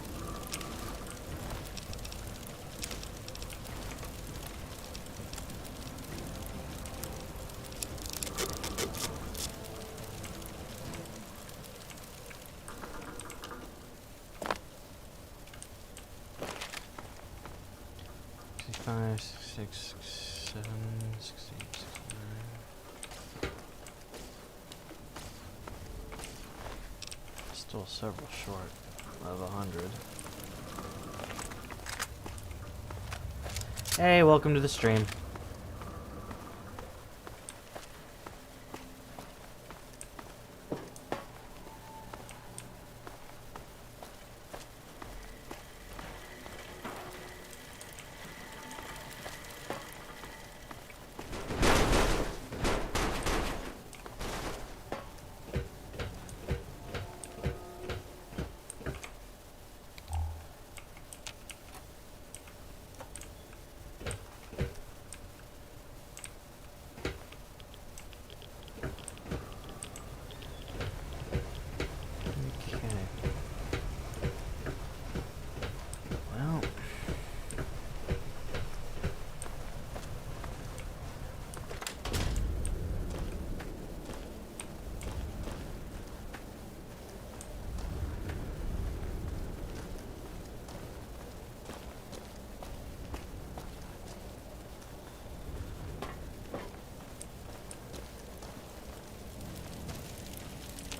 Five, six, seven, 16, 69. Still several short of 100. Hey, welcome to the stream.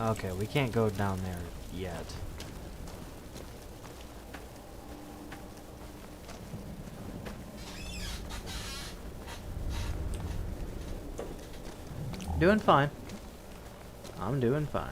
Okay, we can't go down there yet. Doing fine. I'm doing fine.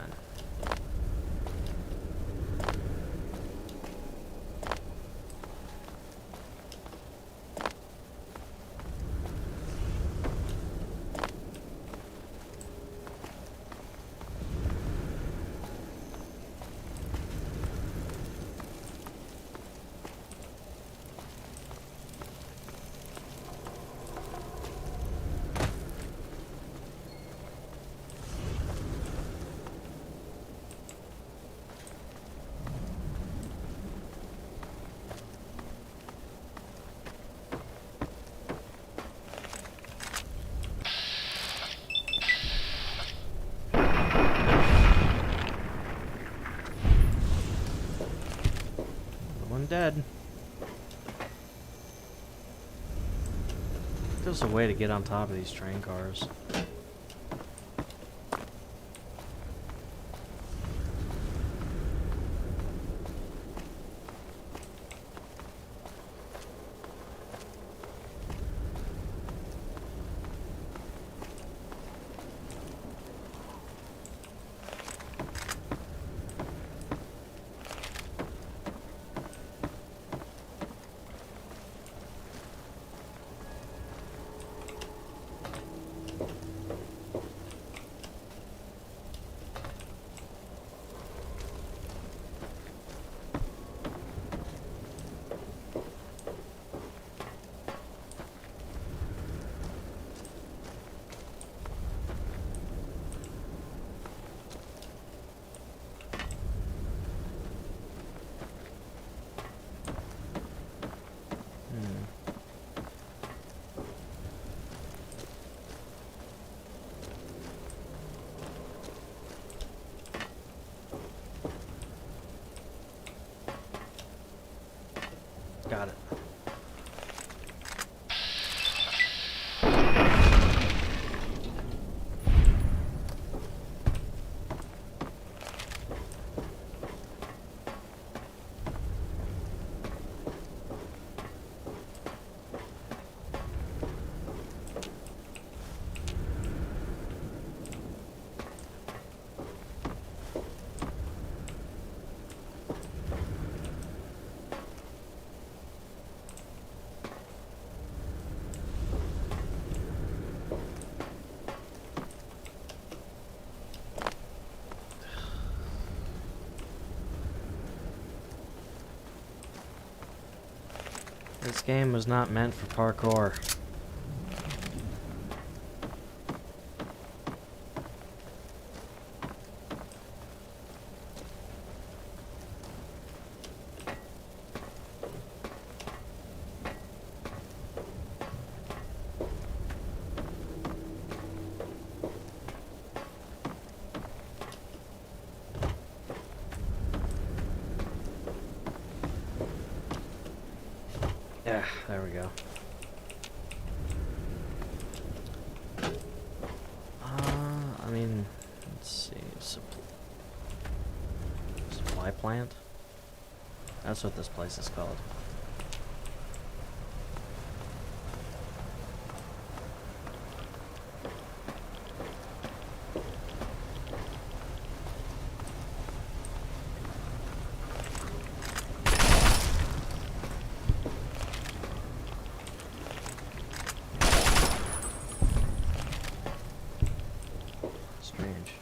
One dead. There's a way to get on top of these train cars. Got it. This game was not meant for parkour. Yeah, there we go. I mean, let's see. Supply plant? That's what this place is called. Strange.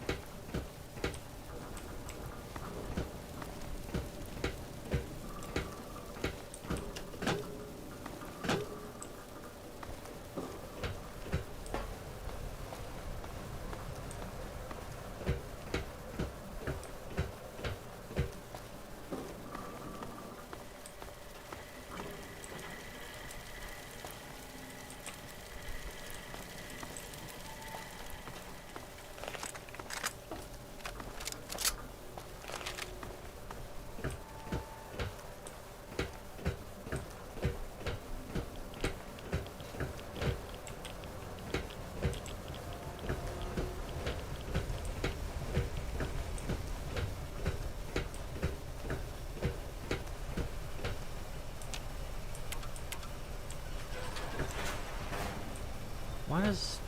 Why does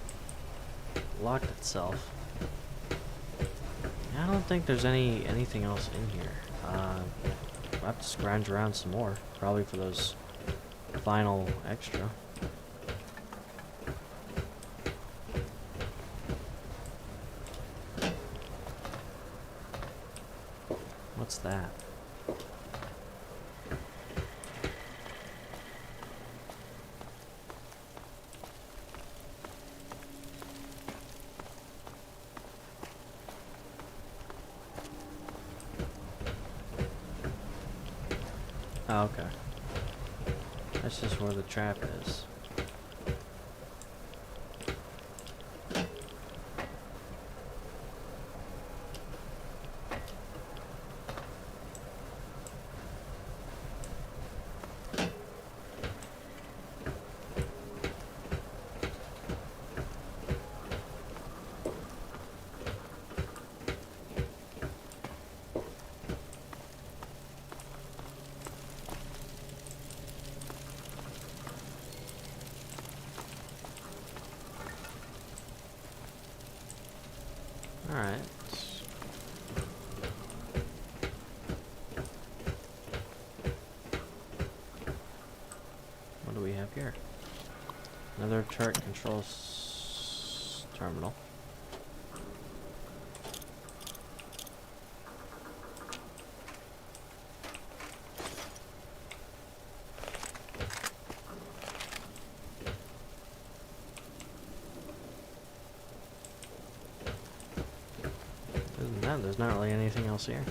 it lock itself? I don't think there's anything else in here. I'll have to scrounge around some more, probably for those final extra. What's that? Oh, okay. That's just where the trap is. Alright. What do we have here? Another turret control terminal. Other than that, there's not really anything else here.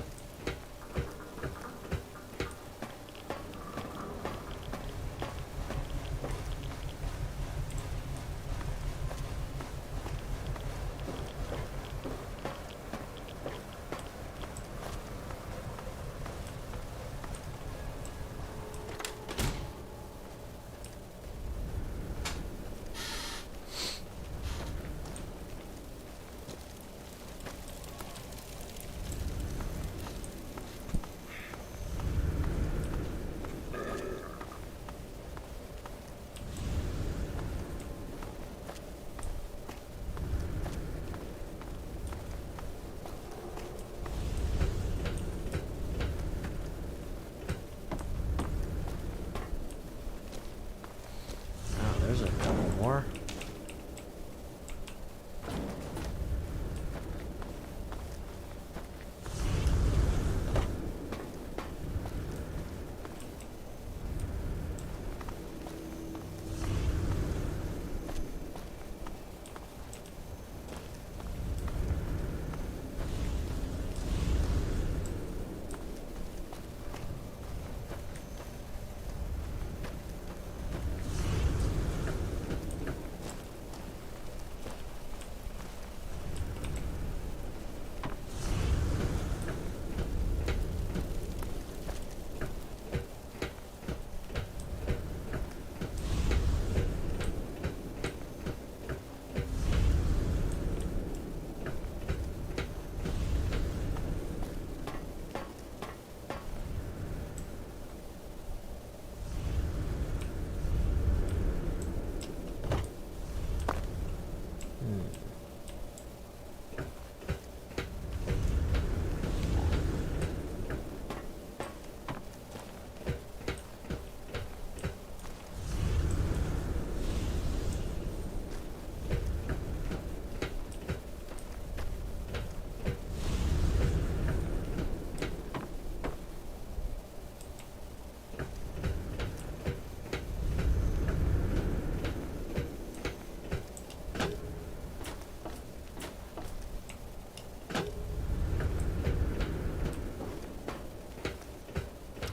Oh, there's a couple more.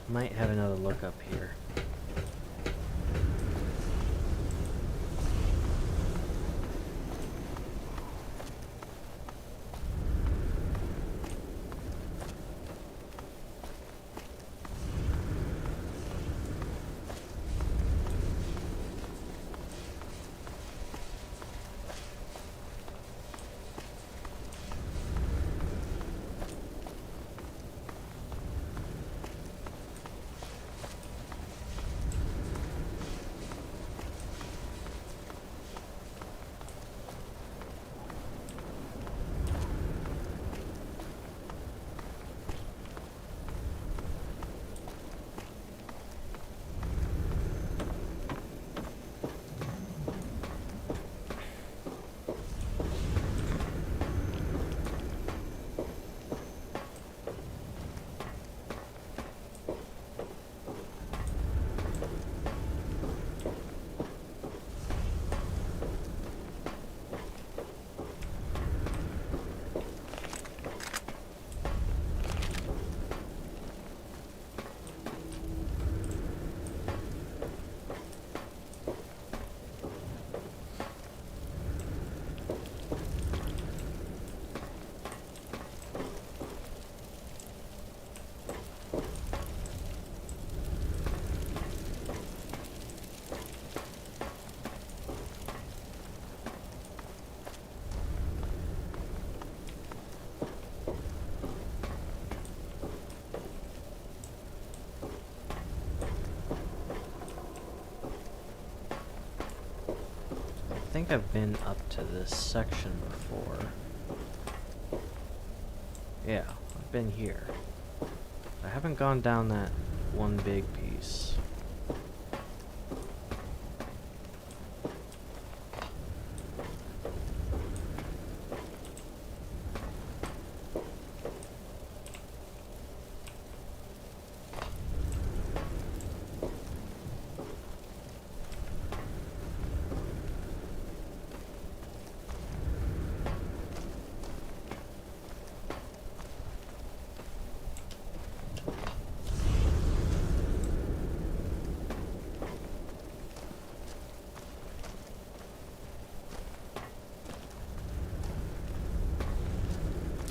Might have another look up here. think I've been up to this section before. Yeah, I've been here. I haven't gone down that one big piece.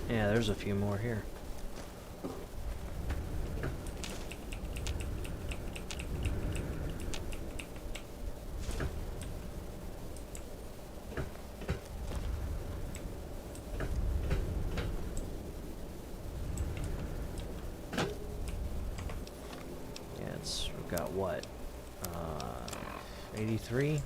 Yeah, there's a few more here. Yeah, we've got what? 83?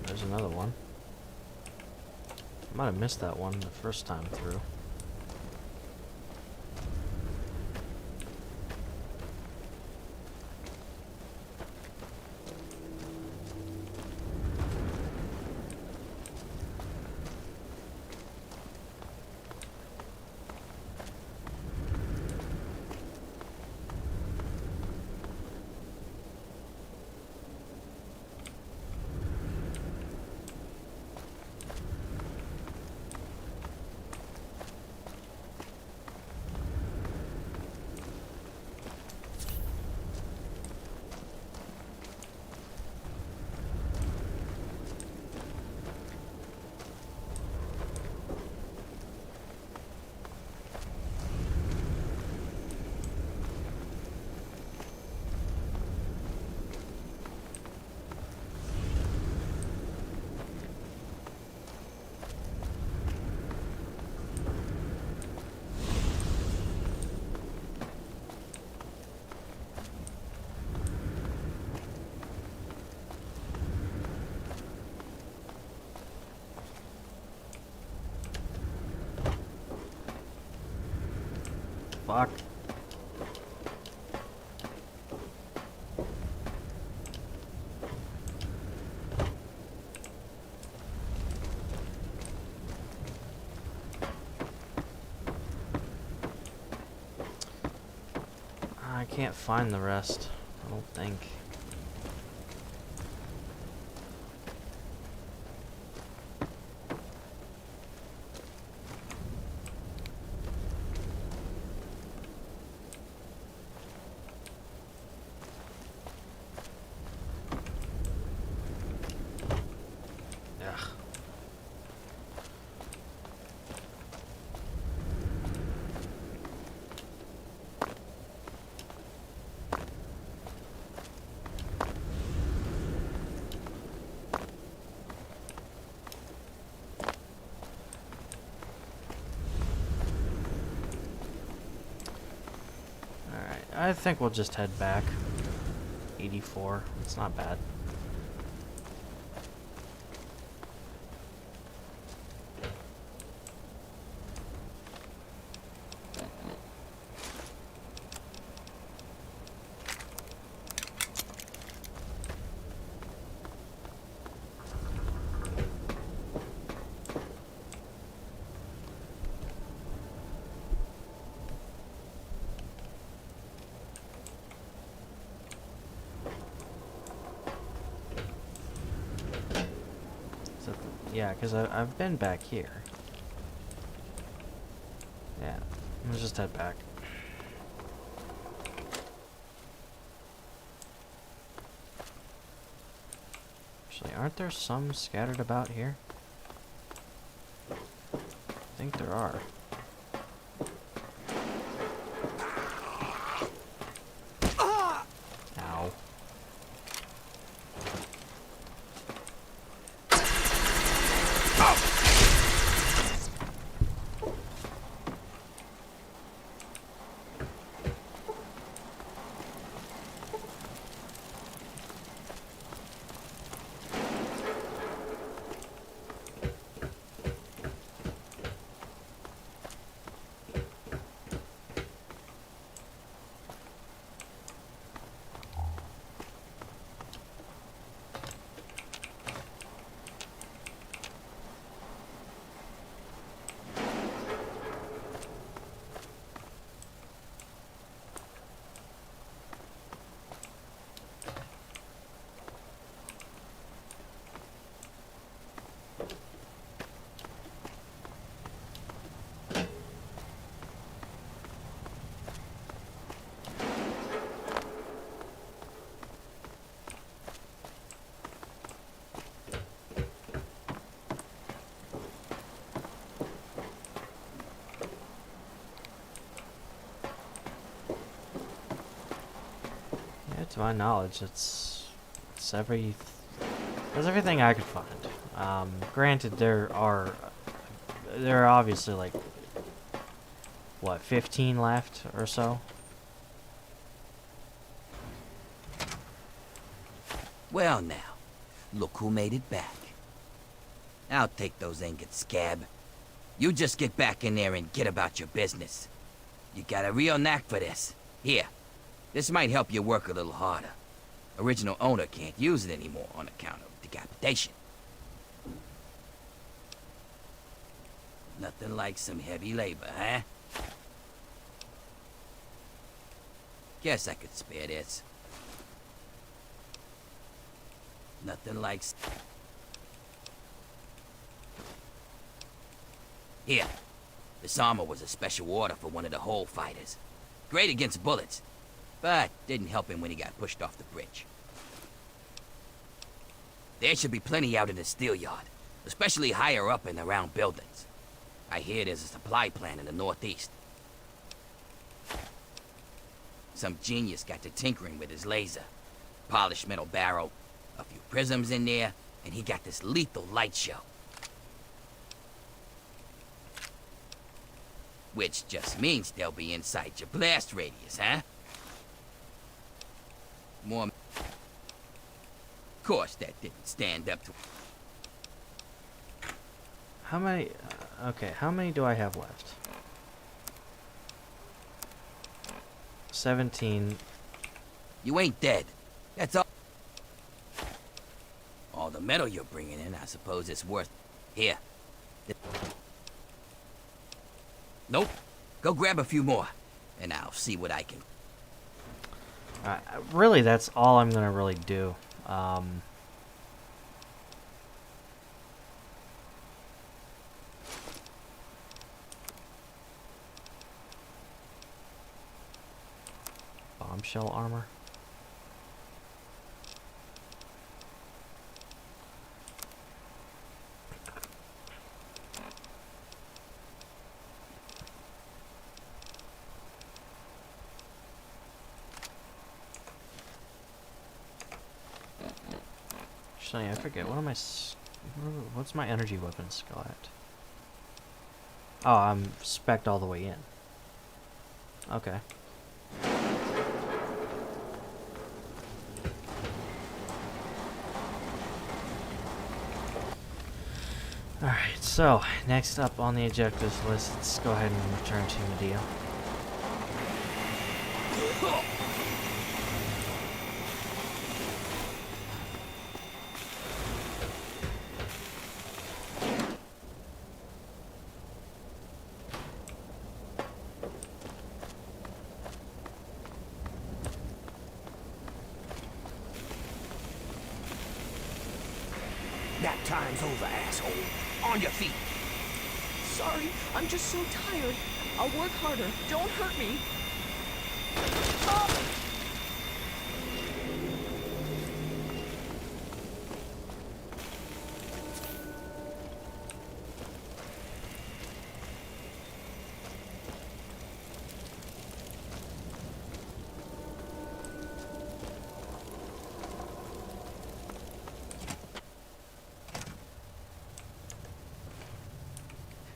There's another one. I might have missed that one the first time through. Fuck. I can't find the rest, I don't think. Ugh. Alright, I think we'll just head back. 84, it's not bad. Yeah, because I've been back here. Yeah, let's just head back. Actually, aren't there some scattered about here? I think there are. Ow. To my knowledge, it's that's everything I could find. Granted, there are obviously like what 15 left or so. Well now, look who made it back. I'll take those ingots, Scab. You just get back in there and get about your business. You got a real knack for this. Here. This might help you work a little harder. Original owner can't use it anymore on account of decapitation. Nothing like some heavy labor, huh? Guess I could spare this. Nothing like... Here. This armor was a special order for one of the hole fighters. Great against bullets. But didn't help him when he got pushed off the bridge. There should be plenty out in the steel yard, especially higher up and around buildings. I hear there's a supply plant in the northeast. Some genius got to tinkering with his laser. Polished metal barrel, a few prisms in there, and he got this lethal light show. Which just means they'll be inside your blast radius, huh? More... Of course, that didn't stand up to... How many? Okay, how many do I have left? 17. You ain't dead. That's all. All the metal you're bringing in, I suppose it's worth... Here. Nope. Go grab a few more, and I'll see what I can... Really, that's all I'm gonna really do. Bombshell armor. Actually, I forget. What am I? What's my energy weapon skill at? Oh, I'm spec'd all the way in. Okay. Alright, so, next up on the objectives list, let's go ahead and return to Medea. Nap time's over, asshole. On your feet. Sorry, I'm just so tired. I'll work harder. Don't hurt me.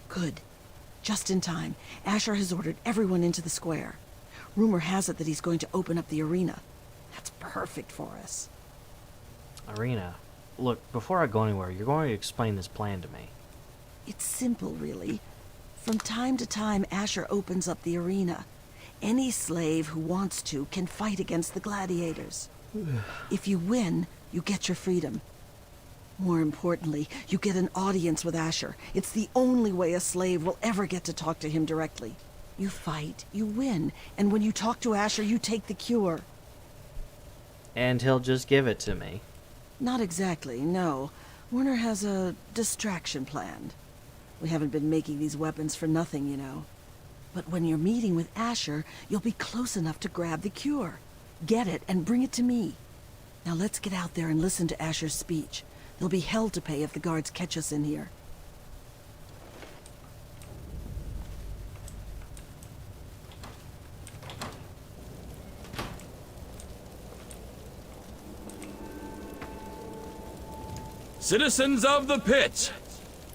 Good. Just in time. Asher has ordered everyone into the square. Rumor has it that he's going to open up the arena. That's perfect for us. Arena. Look, before I go anywhere, you're going to explain this plan to me. It's simple, really. From time to time, Asher opens up the arena. Any slave who wants to can fight against the gladiators. If you win, you get your freedom. More importantly, you get an audience with Asher. It's the only way a slave will ever get to talk to him directly. You fight, you win, and when you talk to Asher, you take the cure. And he'll just give it to me. Not exactly, no. Werner has a distraction planned. We haven't been making these weapons for nothing, you know. But when you're meeting with Asher, you'll be close enough to grab the cure. Get it and bring it to me. Now let's get out there and listen to Asher's speech. There'll be hell to pay if the guards catch us in here. Citizens of the pit,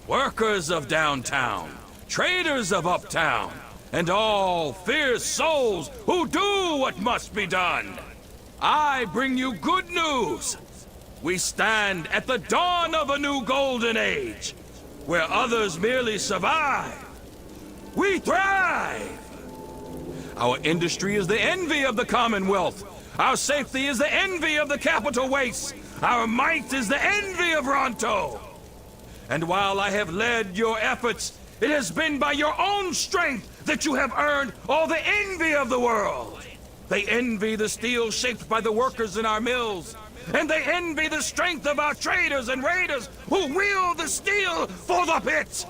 workers of downtown, traders of uptown, and all fierce souls who do what must be done, I bring you good news. We stand at the dawn of a new golden age, where others merely survive. We thrive! Our industry is the envy of the Commonwealth. Our safety is the envy of the capital wastes. Our might is the envy of Ronto. And while I have led your efforts, it has been by your own strength that you have earned all the envy of the world. They envy the steel shaped by the workers in our mills. And they envy the strength of our traders and raiders who wield the steel for the pit.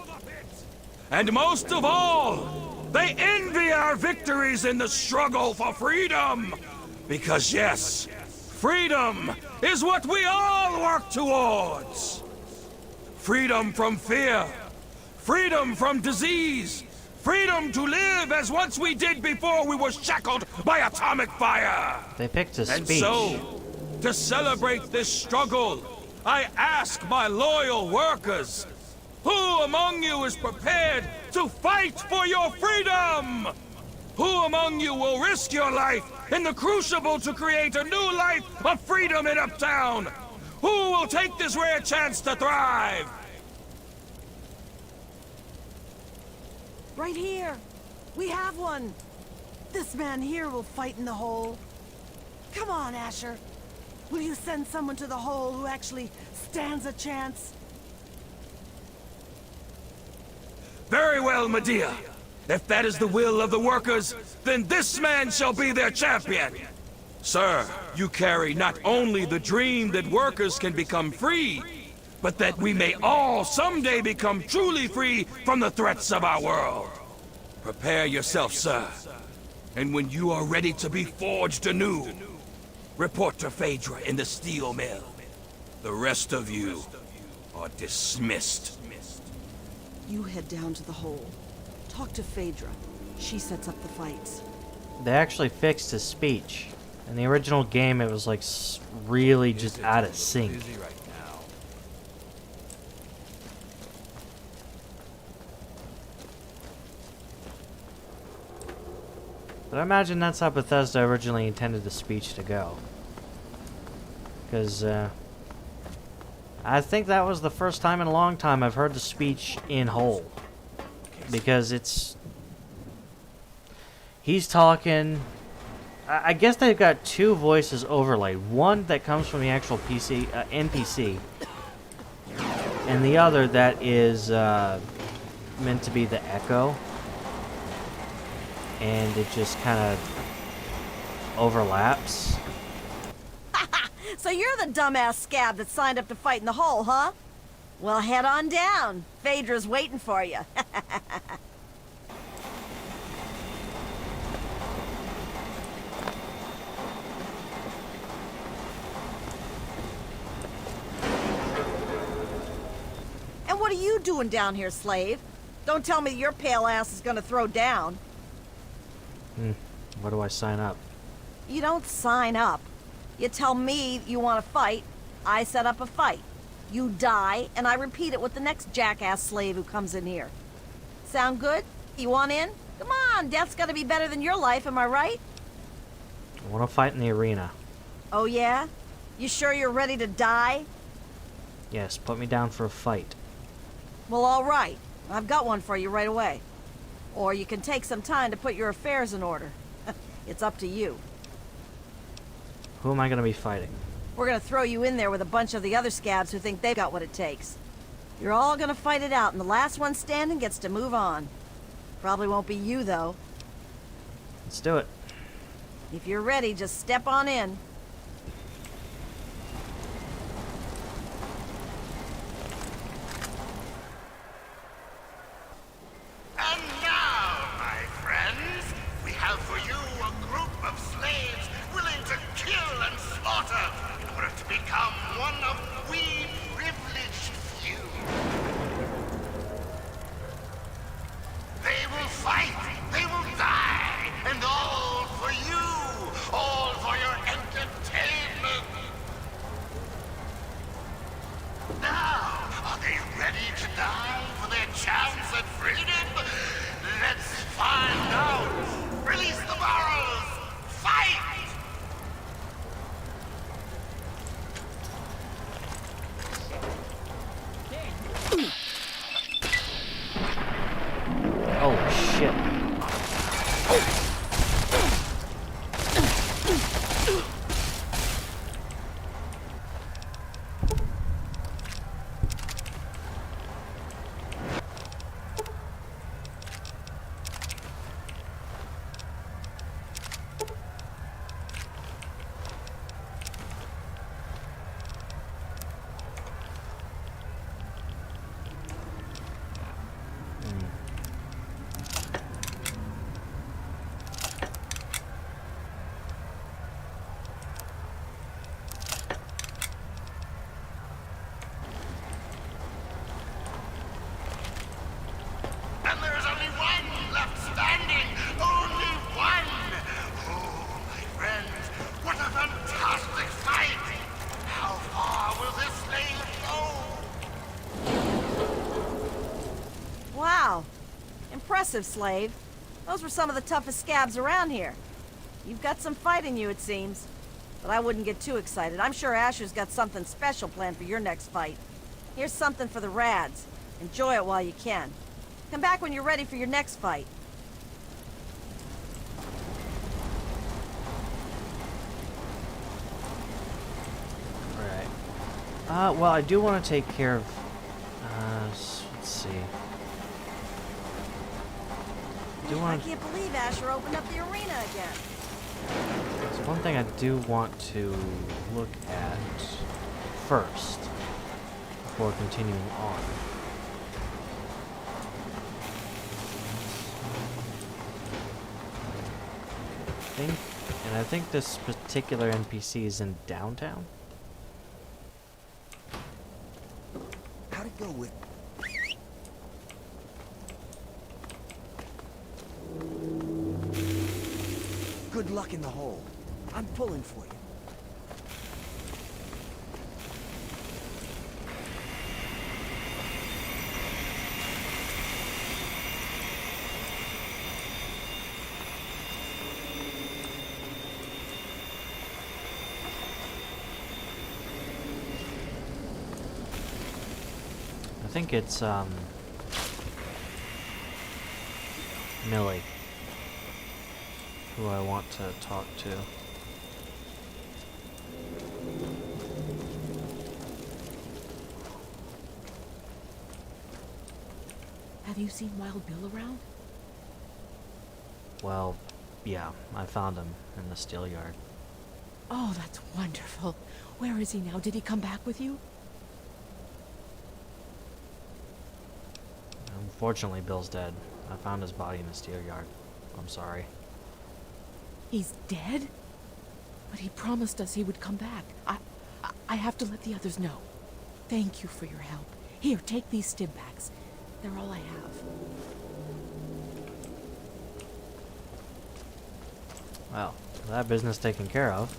And most of all, they envy our victories in the struggle for freedom. Because yes, freedom is what we all work towards. Freedom from fear. Freedom from disease. Freedom to live as once we did before we were shackled by atomic fire. They picked a And speech. so, to celebrate this struggle, I ask my loyal workers, who among you is prepared to fight for your freedom? Who among you will risk your life in the crucible to create a new life of freedom in Uptown? Who will take this rare chance to thrive? Right here. We have one. This man here will fight in the hole. Come on, Asher. Will you send someone to the hole who actually stands a chance? Very well, Medea. If that is the will of the workers, then this man shall be their champion. Sir, you carry not only the dream that workers can become free, but that we may all someday become truly free from the threats of our world. Prepare yourself, sir. And when you are ready to be forged anew, report to Phaedra in the steel mill. The rest of you are dismissed. You head down to the hole. Talk to Phaedra. She sets up the fights. They actually fixed his speech. In the original game, it was like really just out of sync. But I imagine that's how Bethesda originally intended the speech to go. Because, I think that was the first time in a long time I've heard the speech in whole. Because it's... He's talking... I guess they've got two voices overlaid. One that comes from the actual NPC. And the other that is meant to be the echo. And it just kind of overlaps. So you're the dumbass scab that signed up to fight in the hole, huh? Well, head on down. Phaedra's waiting for you. And what are you doing down here, slave? Don't tell me your pale ass is gonna throw down. Where do I sign up? You don't sign up. You tell me you want to fight, I set up a fight. You die, and I repeat it with the next jackass slave who comes in here. Sound good? You want in? Come on, death's gotta be better than your life, am I right? I want to fight in the arena. Oh yeah? You sure you're ready to die? Yes, put me down for a fight. Well, all right. I've got one for you right away. Or you can take some time to put your affairs in order. It's up to you. Who am I going to be fighting? We're gonna throw you in there with a bunch of the other scabs who think they've got what it takes. You're all gonna fight it out, and the last one standing gets to move on. Probably won't be you, though. Let's do it. If you're ready, just step on in. And now, my friends, we have for you a group of slaves willing to kill and slaughter in order to become one of we privileged few. They will fight, they will die, and all for you, all for your entertainment. Now, are they ready to die for their chance at freedom? Let's find out. Release the barrels. Fight! Holy shit. And there's only one left standing. Only one. Oh, my friends, what a fantastic fight. How far will this slave go? Wow. Impressive, slave. Those were some of the toughest scabs around here. You've got some fight in you, it seems. But I wouldn't get too excited. I'm sure Asher's got something special planned for your next fight. Here's something for the Rads. Enjoy it while you can. Come back when you're ready for your next fight. Well, I do want to take care of... let's see. I can't believe Asher opened up the arena again. There's one thing I do want to look at first before continuing on. I think this particular NPC is in downtown. How'd it go with... Good luck in the hole. I'm pulling for you. I think it's, Millie, who I want to talk to. Have you seen Wild Bill around? Well, yeah, I found him in the steel yard. Oh, that's wonderful. Where is he now? Did he come back with you? Unfortunately, Bill's dead. I found his body in the steel yard. I'm sorry. He's dead? But he promised us he would come back. I have to let the others know. Thank you for your help. Here, take these stim packs. They're all I have. Well, that business taken care of.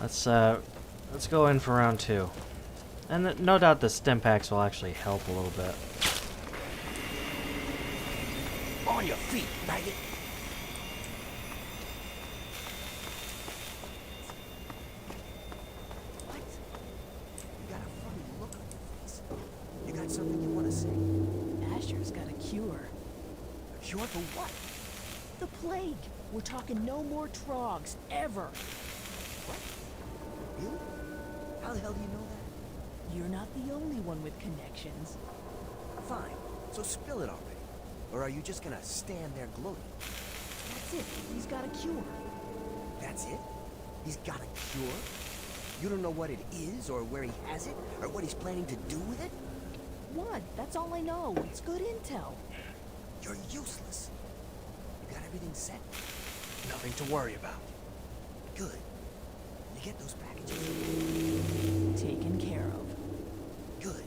Let's go in for round 2. And no doubt the stim packs will actually help a little bit. On your feet, maggot! What? You got a funny look on your face. You got something you want to say? Asher's got a cure. A cure for what? The plague. We're talking no more trogs, ever. What? You? How the hell do you know that? You're not the only one with connections. Fine. So spill it already. Or are you just gonna stand there gloating? That's it. He's got a cure. That's it? He's got a cure? You don't know what it is, or where he has it, or what he's planning to do with it? What? That's all I know. It's good intel. You're useless. You got everything set? Nothing to worry about. Good. You get those packages? Taken care of. Good.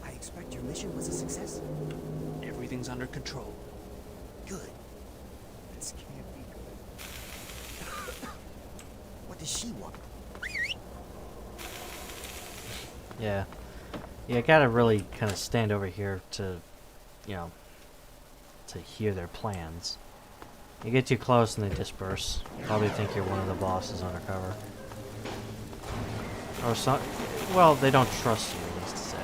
I expect your mission was a success? Everything's under control. Good. This can't be good. What does she want? Yeah. Yeah, I gotta really kind of stand over here to, you know, to hear their plans. You get too close and they disperse. Probably think you're one of the bosses undercover. Or some, well, they don't trust you, at least to say.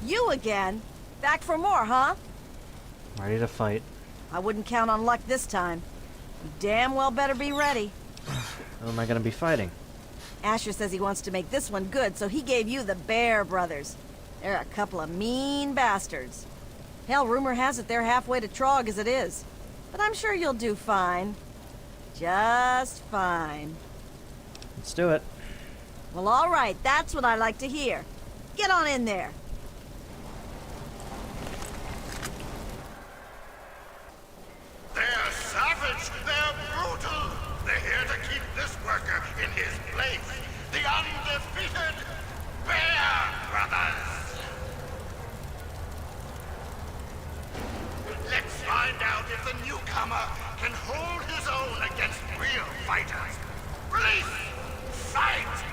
You again? Back for more, huh? Ready to fight. I wouldn't count on luck this time. You damn well better be ready. Who am I gonna be fighting? Asher says he wants to make this one good, so he gave you the Bear Brothers. They're a couple of mean bastards. Hell, rumor has it they're halfway to Trog as it is. But I'm sure you'll do fine. Just fine. Let's do it. Well, all right, that's what I like to hear. Get on in there. They're savage, they're brutal. They're here to keep this worker in his place. The undefeated Bear Brothers. Let's find out if the newcomer can hold his own against real fighters. Release! Fight!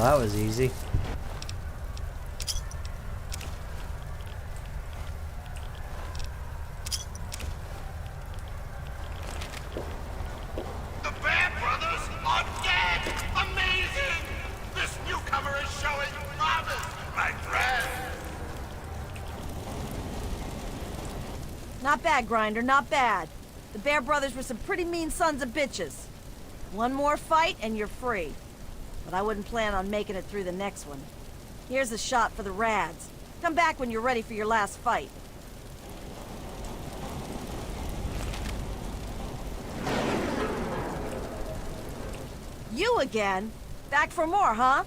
that was easy. The Bear Brothers are dead! Amazing! This newcomer is showing promise, my friend! Not bad, Grinder, not bad. The Bear Brothers were some pretty mean sons of bitches. One more fight and you're free. But I wouldn't plan on making it through the next one. Here's a shot for the Rads. Come back when you're ready for your last fight. You again? Back for more, huh?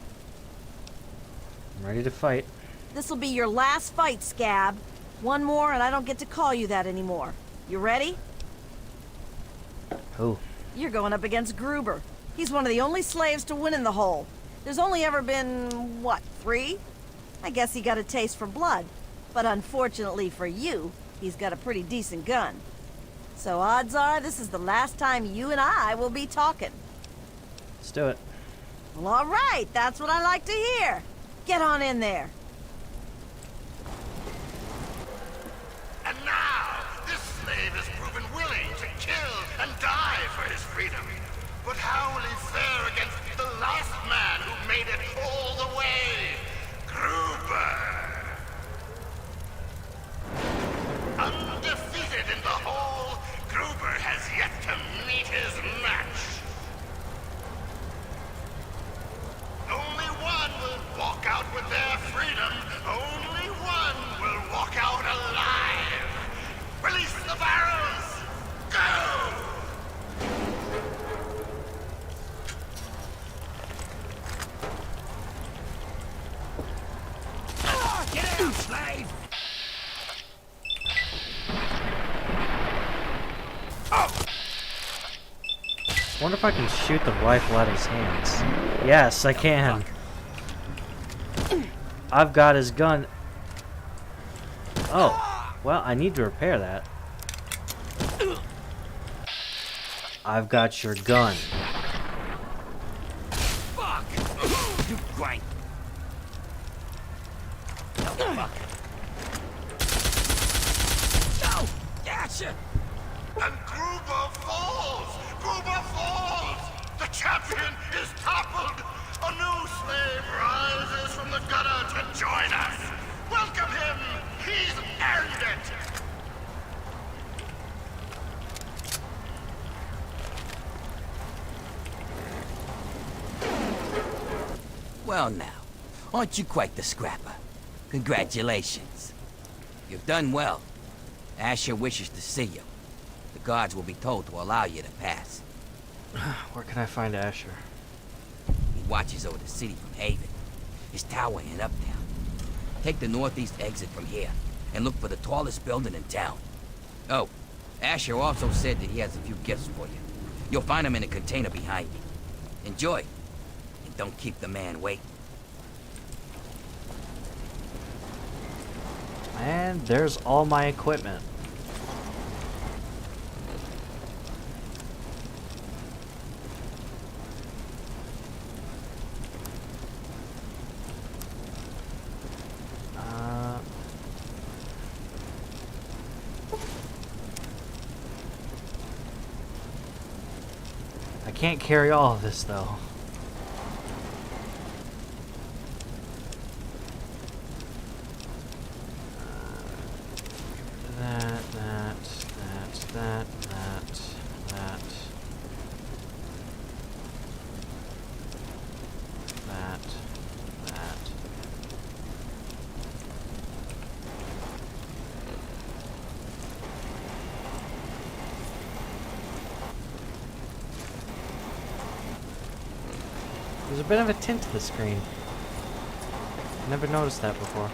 I'm ready to fight. This'll be your last fight, Scab. One more and I don't get to call you that anymore. You ready? Oh. You're going up against Gruber. He's one of the only slaves to win in the hole. There's only ever been, what, 3? I guess he got a taste for blood. But unfortunately for you, he's got a pretty decent gun. So odds are this is the last time you and I will be talking. Let's do it. Well, all right. That's what I like to hear. Get on in there. And now, this slave has proven willing to kill and die for his freedom. But how will he fare against the last man who made it all the way? Gruber! Undefeated in the hole, Gruber has yet to meet his match. Only one will walk out with their freedom. Only one will walk out alive. Release the barrels! Go! Get out, slave! Wonder if I can shoot the rifle out of his hands. Yes, I can. I've got his gun. Oh, well, I need to repair that. I've got your gun. Fuck! You grind. No, fuck. No! Gotcha! And Gruber falls! Gruber falls! The champion is toppled! A new slave rises from the gutter to join us! Welcome him! He's earned it! Well now, aren't you quite the scrapper? Congratulations. You've done well. Asher wishes to see you. The guards will be told to allow you to pass. Where can I find Asher? He watches over the city from Haven. His tower in Uptown. Take the northeast exit from here, and look for the tallest building in town. Oh, Asher also said that he has a few gifts for you. You'll find them in a container behind me. Enjoy, and don't keep the man waiting. And there's all my equipment. I can't carry all of this though. There's a bit of a tint to the screen. Never noticed that before.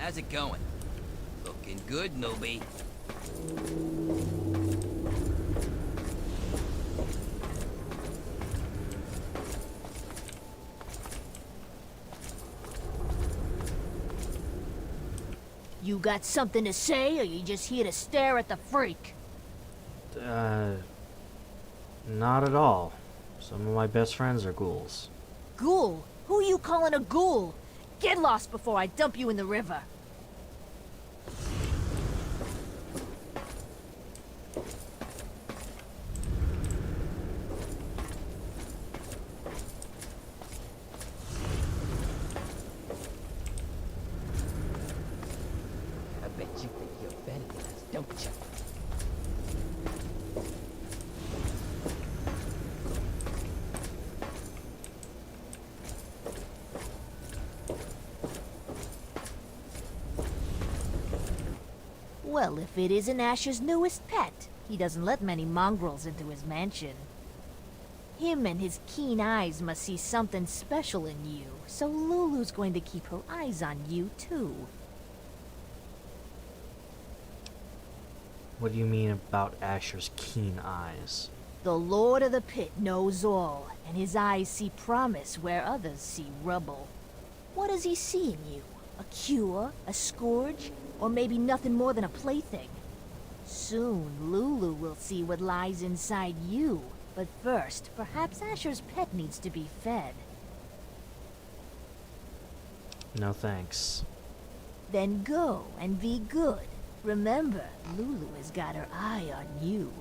How's it going? Looking good, newbie. You got something to say, or you just here to stare at the freak? Not at all. Some of my best friends are ghouls. Ghoul? Who you calling a ghoul? Get lost before I dump you in the river. I bet you think you're better than us, don't you? Well, if it isn't Asher's newest pet, he doesn't let many mongrels into his mansion. Him and his keen eyes must see something special in you, so Lulu's going to keep her eyes on you, too. What do you mean about Asher's keen eyes? The Lord of the Pit knows all, and his eyes see promise where others see rubble. What does he see in you? A cure? A scourge? Or maybe nothing more than a plaything? Soon, Lulu will see what lies inside you. But first, perhaps Asher's pet needs to be fed. No thanks. Then go and be good. Remember, Lulu has got her eye on you.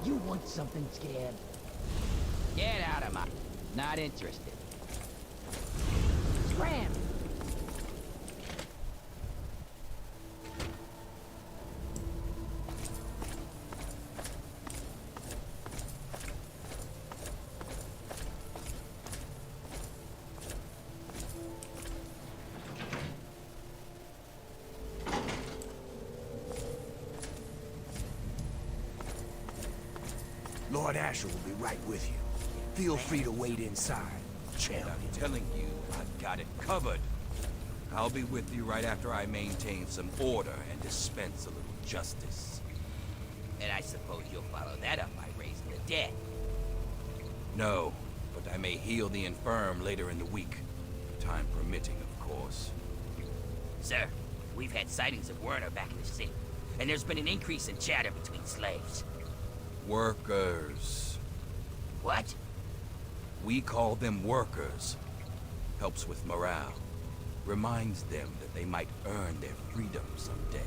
You want something, Scab? Get out of my... Not interested. Scram! Lord Asher will be right with you. Feel free to wait inside. And I'm telling you, I've got it covered. I'll be with you right after I maintain some order and dispense a little justice. And I suppose you'll follow that up by raising the dead. No, but I may heal the infirm later in the week. Time permitting, of course. Sir, we've had sightings of Werner back in the city, and there's been an increase in chatter between slaves. Workers. What? We call them workers. Helps with morale. Reminds them that they might earn their freedom someday.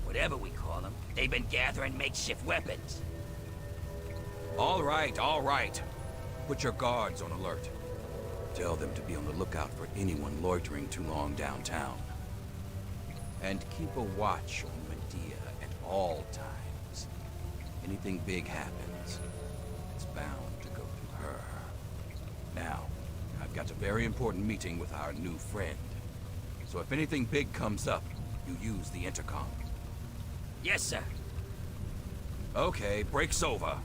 Whatever we call them, they've been gathering makeshift weapons. All right, all right. Put your guards on alert. Tell them to be on the lookout for anyone loitering too long downtown. And keep a watch on Medea at all times. Anything big happens, it's bound to go through her. Now, I've got a very important meeting with our new friend. So if anything big comes up, you use the intercom. Yes, sir. Okay, break's over.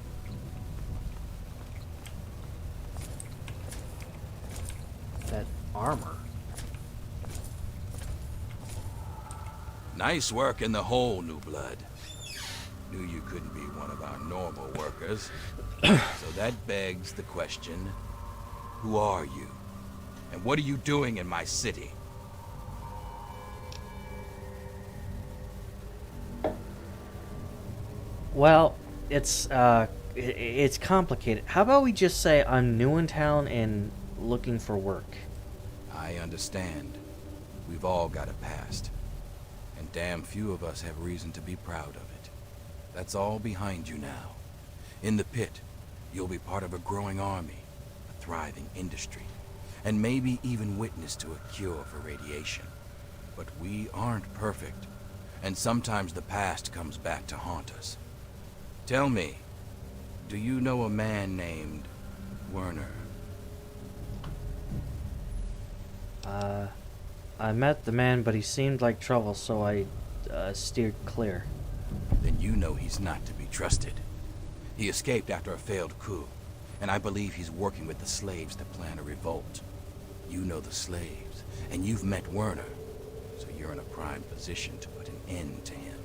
That armor. Nice work in the hole, new blood. Knew you couldn't be one of our normal workers. So that begs the question, who are you? And what are you doing in my city? Well, it's complicated. How about we just say I'm new in town and looking for work? I understand. We've all got a past. And damn few of us have reason to be proud of it. That's all behind you now. In the pit, you'll be part of a growing army, a thriving industry, and maybe even witness to a cure for radiation. But we aren't perfect, and sometimes the past comes back to haunt us. Tell me, Do you know a man named Werner? I met the man, but he seemed like trouble, so I steered clear. Then you know he's not to be trusted. He escaped after a failed coup, and I believe he's working with the slaves to plan a revolt. You know the slaves, and you've met Werner, so you're in a prime position to put an end to him.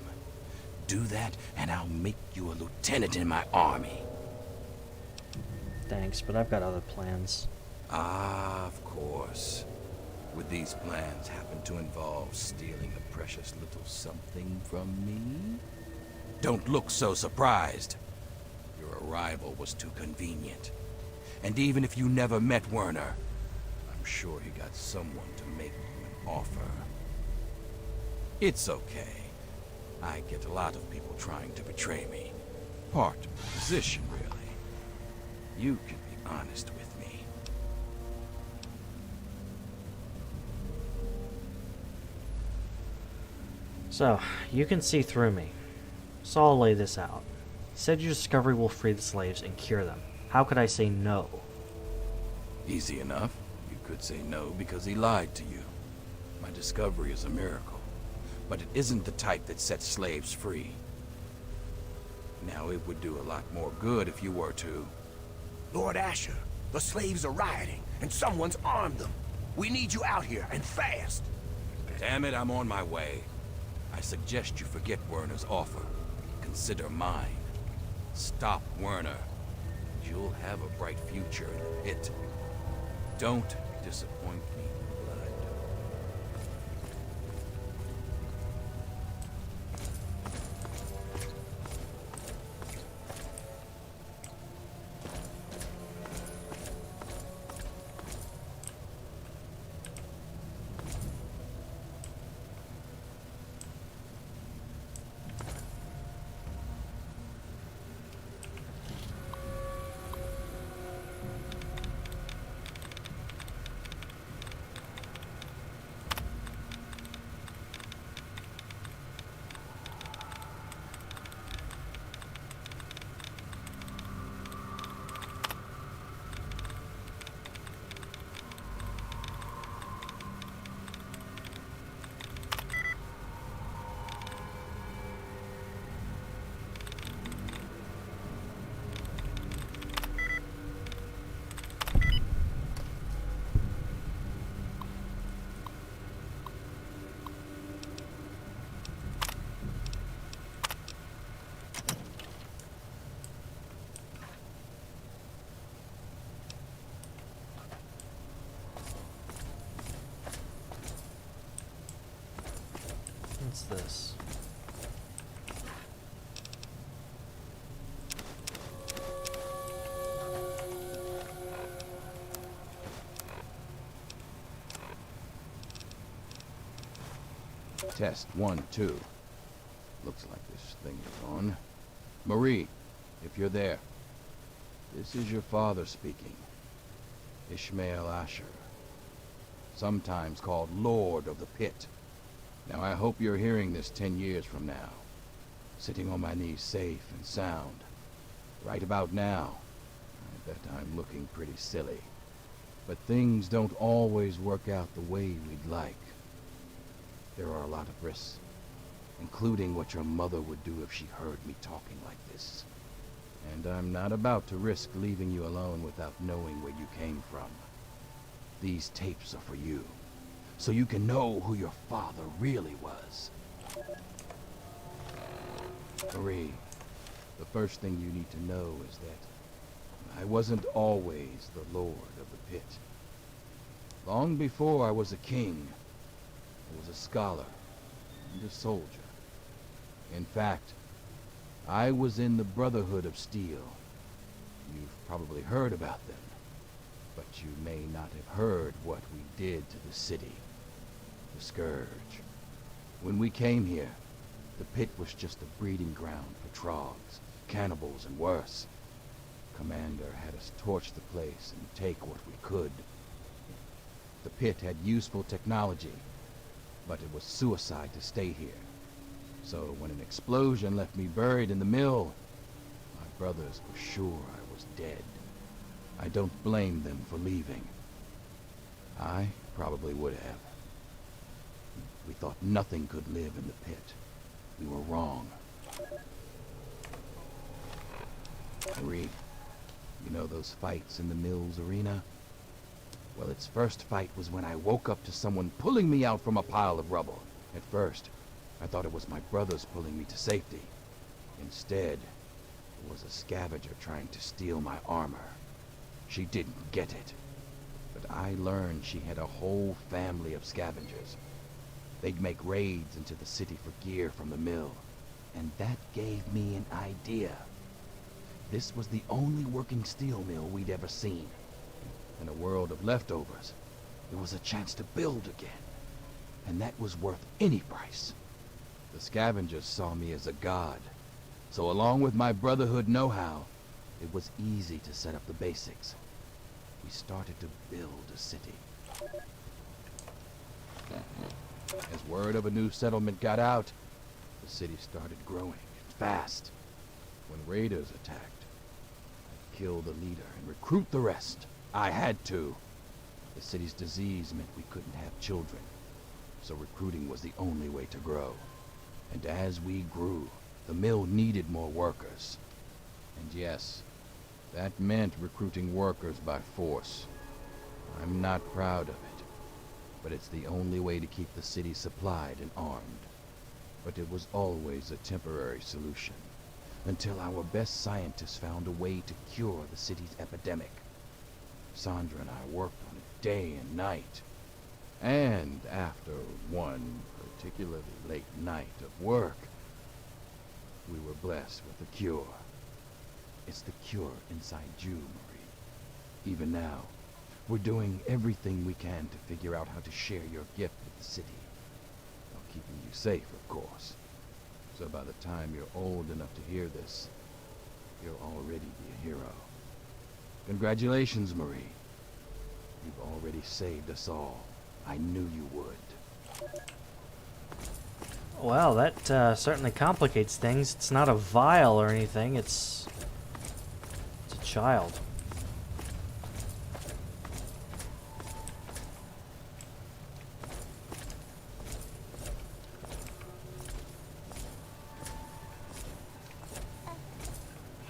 Do that, and I'll make you a lieutenant in my army. Thanks, but I've got other plans. Ah, of course. Would these plans happen to involve stealing a precious little something from me? Don't look so surprised. Your arrival was too convenient. And even if you never met Werner, I'm sure he got someone to make you an offer. It's okay. I get a lot of people trying to betray me. Part of the position, really. You can be honest with me. So, you can see through me. So I'll lay this out. You said your discovery will free the slaves and cure them. How could I say no? Easy enough. You could say no because he lied to you. My discovery is a miracle, but it isn't the type that sets slaves free. Now, it would do a lot more good if you were to... Lord Asher, the slaves are rioting, and someone's armed them. We need you out here, and fast. Damn it, I'm on my way. I suggest you forget Werner's offer. Consider mine. Stop Werner. You'll have a bright future in the pit. Don't disappoint me, blood. What's this? Test 1, 2. Looks like this thing is on. Marie, if you're there. This is your father speaking. Ishmael Asher. Sometimes called Lord of the Pit. Now I hope you're hearing this 10 years from now. Sitting on my knees safe and sound. Right about now, I bet I'm looking pretty silly. But things don't always work out the way we'd like. There are a lot of risks, including what your mother would do if she heard me talking like this. And I'm not about to risk leaving you alone without knowing where you came from. These tapes are for you, so you can know who your father really was. Marie, the first thing you need to know is that I wasn't always the Lord of the Pit. Long before I was a king, I was a scholar and a soldier. In fact, I was in the Brotherhood of Steel. You've probably heard about them, but you may not have heard what we did to the city. The Scourge. When we came here, the pit was just a breeding ground for trogs, cannibals, and worse. Commander had us torch the place and take what we could. The pit had useful technology, but it was suicide to stay here. So when an explosion left me buried in the mill, I brothers were sure I was dead. I don't blame them for leaving. I probably would have. We thought nothing could live in the pit. We were wrong. Marie, you know those fights in the Mills arena? Well, its first fight was when I woke up to someone pulling me out from a pile of rubble. At first, I thought it was my brothers pulling me to safety. Instead, it was a scavenger trying to steal my armor. She didn't get it. But I learned she had a whole family of scavengers. They'd make raids into the city for gear from the mill. And that gave me an idea. This was the only working steel mill we'd ever seen. In a world of leftovers, it was a chance to build again. And that was worth any price. The scavengers saw me as a god. So along with my Brotherhood know-how, it was easy to set up the basics. We started to build a city. As word of a new settlement got out, the city started growing fast. When raiders attacked, I'd kill the leader and recruit the rest. I had to. The city's disease meant we couldn't have children, so recruiting was the only way to grow. And as we grew, the mill needed more workers. And yes, that meant recruiting workers by force. I'm not proud of it, but it's the only way to keep the city supplied and armed. But it was always a temporary solution, until our best scientists found a way to cure the city's epidemic. Sandra and I worked on it day and night. And after one particularly late night of work, we were blessed with a cure. It's the cure inside you, Marie. Even now, we're doing everything we can to figure out how to share your gift with the city. While keeping you safe, of course. So by the time you're old enough to hear this, you'll already be a hero. Congratulations, Marie. You've already saved us all. I knew you would. Well, that certainly complicates things. It's not a vial or anything. It's a child.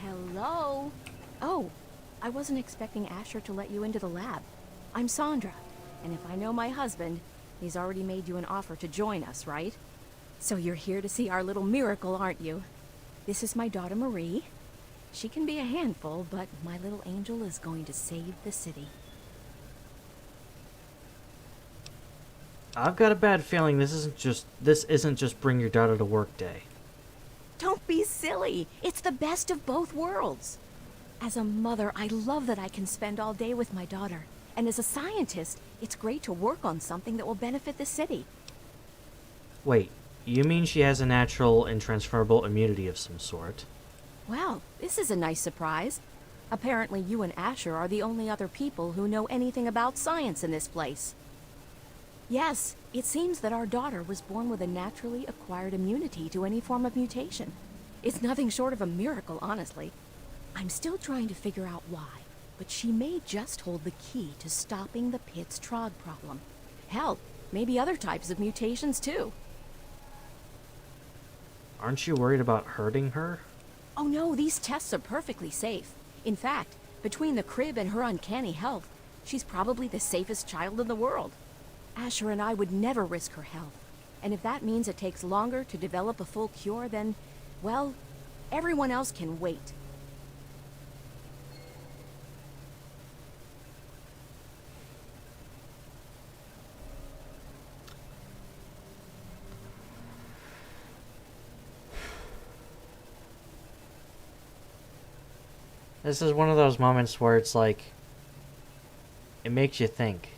Hello? Oh, I wasn't expecting Asher to let you into the lab. I'm Sandra, and if I know my husband, he's already made you an offer to join us, right? So you're here to see our little miracle, aren't you? This is my daughter Marie. She can be a handful, but my little angel is going to save the city. I've got a bad feeling this isn't just bring your daughter to work day. Don't be silly. It's the best of both worlds. As a mother, I love that I can spend all day with my daughter. And as a scientist, it's great to work on something that will benefit the city. Wait, you mean she has a natural and transferable immunity of some sort? Well, this is a nice surprise. Apparently you and Asher are the only other people who know anything about science in this place. Yes, it seems that our daughter was born with a naturally acquired immunity to any form of mutation. It's nothing short of a miracle, honestly. I'm still trying to figure out why, but she may just hold the key to stopping the pit's trog problem. Hell, maybe other types of mutations too. Aren't you worried about hurting her? Oh no, these tests are perfectly safe. In fact, between the crib and her uncanny health, she's probably the safest child in the world. Asher and I would never risk her health. And if that means it takes longer to develop a full cure, then, well, everyone else can wait. This is one of those moments where it's like, it makes you think.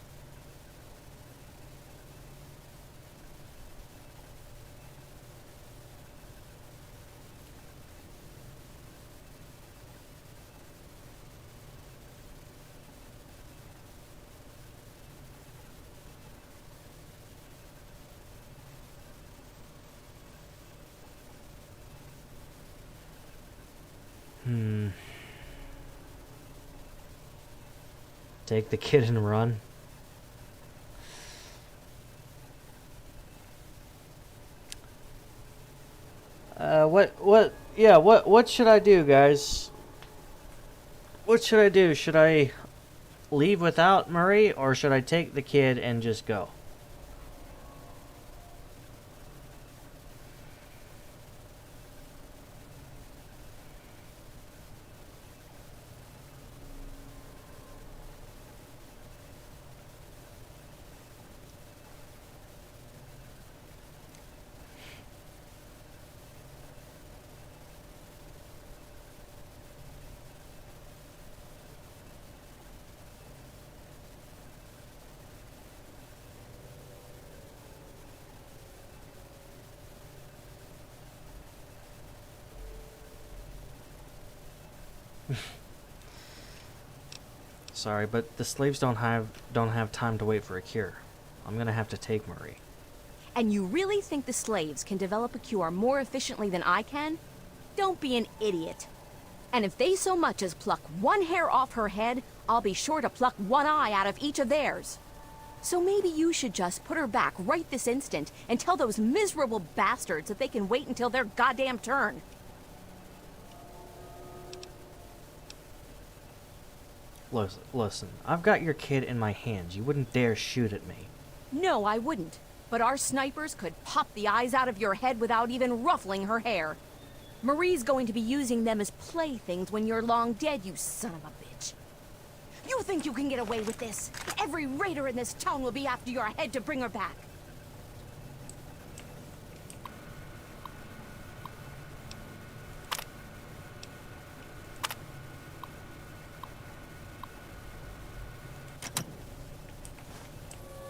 Hmm. take the kid and run. What should I do, guys? What should I do? Should I leave without Marie, or should I take the kid and just go? Sorry, but the slaves don't have time to wait for a cure. I'm gonna have to take Marie. And you really think the slaves can develop a cure more efficiently than I can? Don't be an idiot. And if they so much as pluck one hair off her head, I'll be sure to pluck one eye out of each of theirs. So maybe you should just put her back right this instant and tell those miserable bastards that they can wait until their goddamn turn. Listen, I've got your kid in my hands. You wouldn't dare shoot at me. No, I wouldn't. But our snipers could pop the eyes out of your head without even ruffling her hair. Marie's going to be using them as playthings when you're long dead, you son of a bitch. You think you can get away with this? Every raider in this town will be after your head to bring her back.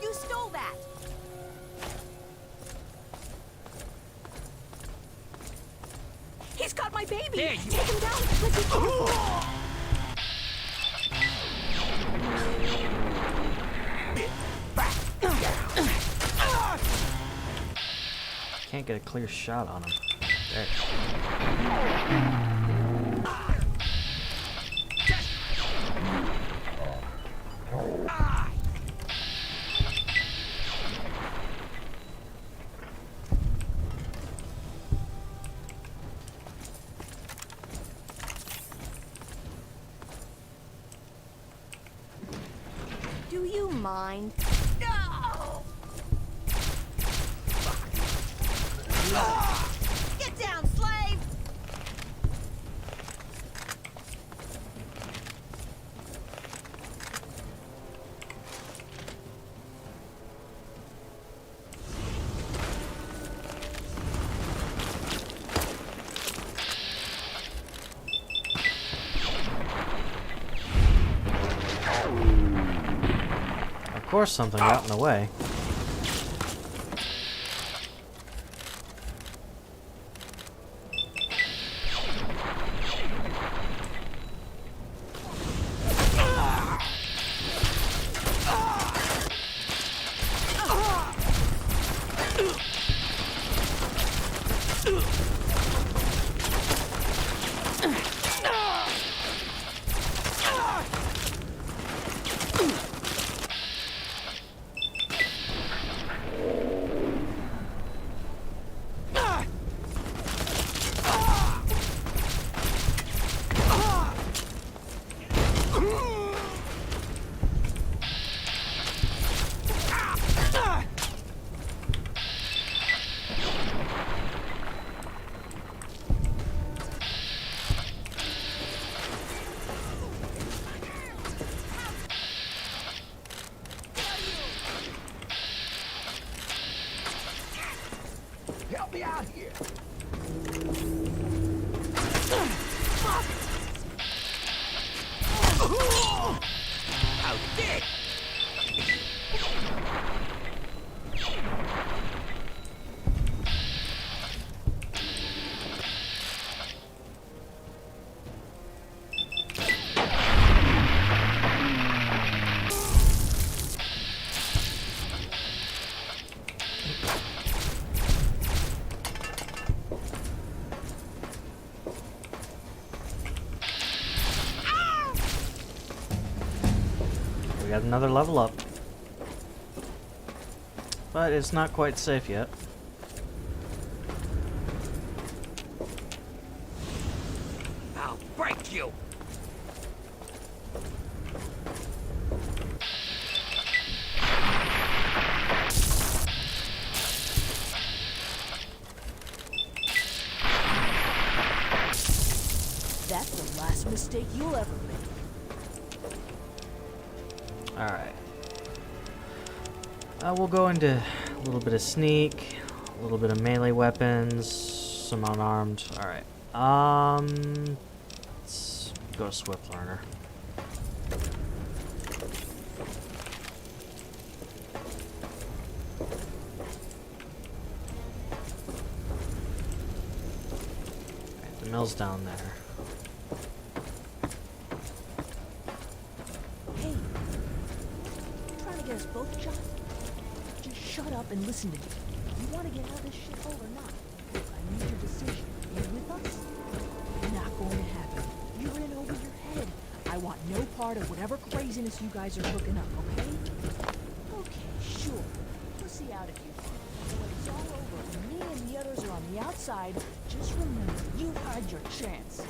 You stole that! He's got my baby! There, you- Take him down! Let's be careful! Can't get a clear shot on him. There. Do you mind? No! Get down, slave! Of course something got in the way. Help me out here! How dick! got another level up. But it's not quite safe yet. I'll break you! That's the last mistake you'll ever make. Alright. We'll go into a little bit of sneak, a little bit of melee weapons, some unarmed. Alright. Let's go Swift Learner. Alright, the mill's down there. Hey, you trying to get us both shot? Just shut up and listen to me. You want to get out of this shithole or not? Look, I need your decision. You with us? Not going to happen. You're in over your head. I want no part of whatever craziness you guys are cooking up, okay? Okay, sure. Pussy out if you want. When it's all over and me and the others are on the outside, just remember, you had your chance.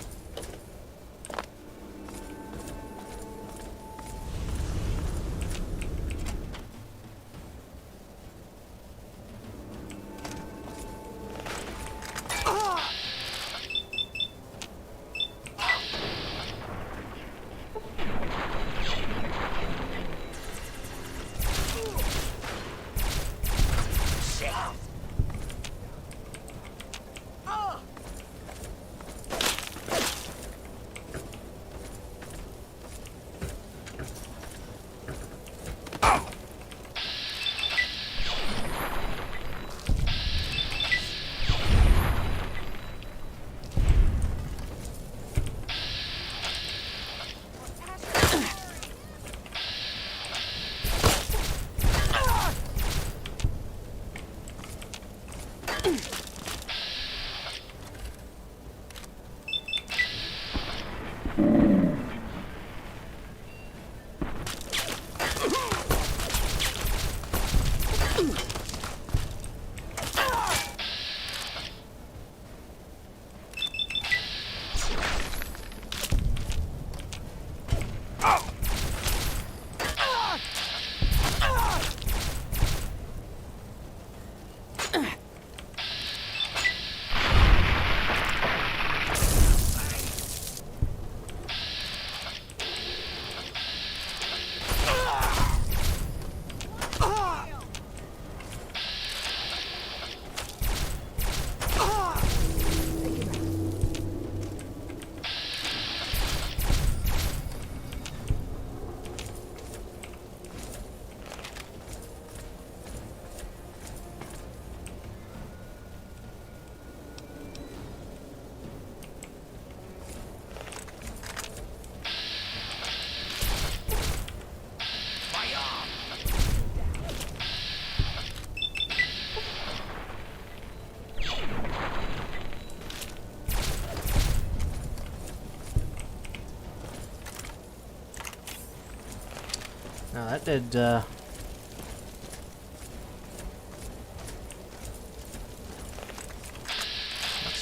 Now that did, that's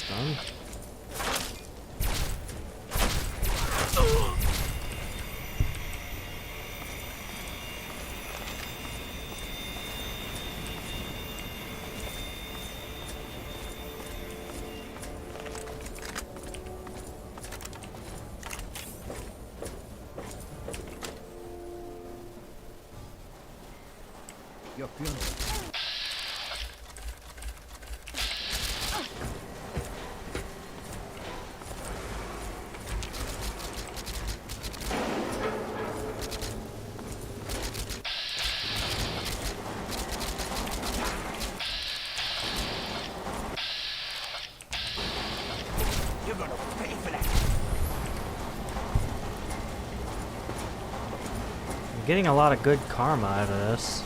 done. Your funeral. You're gonna pay for that! I'm getting a lot of good karma out of this.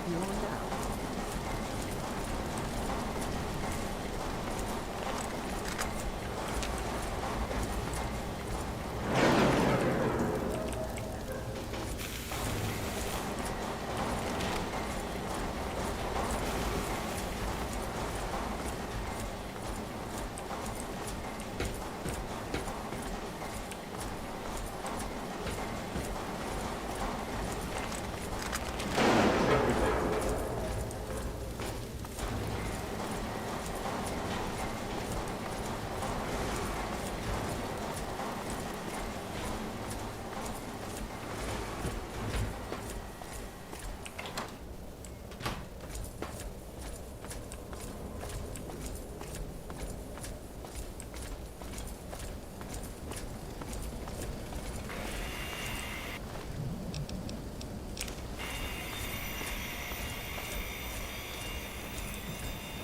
here on out.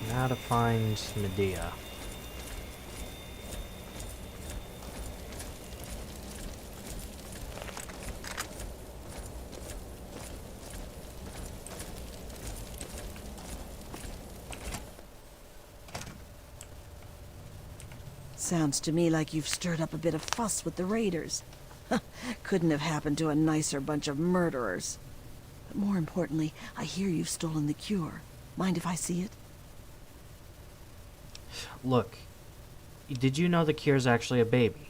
Now to find Medea. Sounds to me like you've stirred up a bit of fuss with the raiders. Couldn't have happened to a nicer bunch of murderers. But more importantly, I hear you've stolen the cure. Mind if I see it? Look, did you know the cure's actually a baby?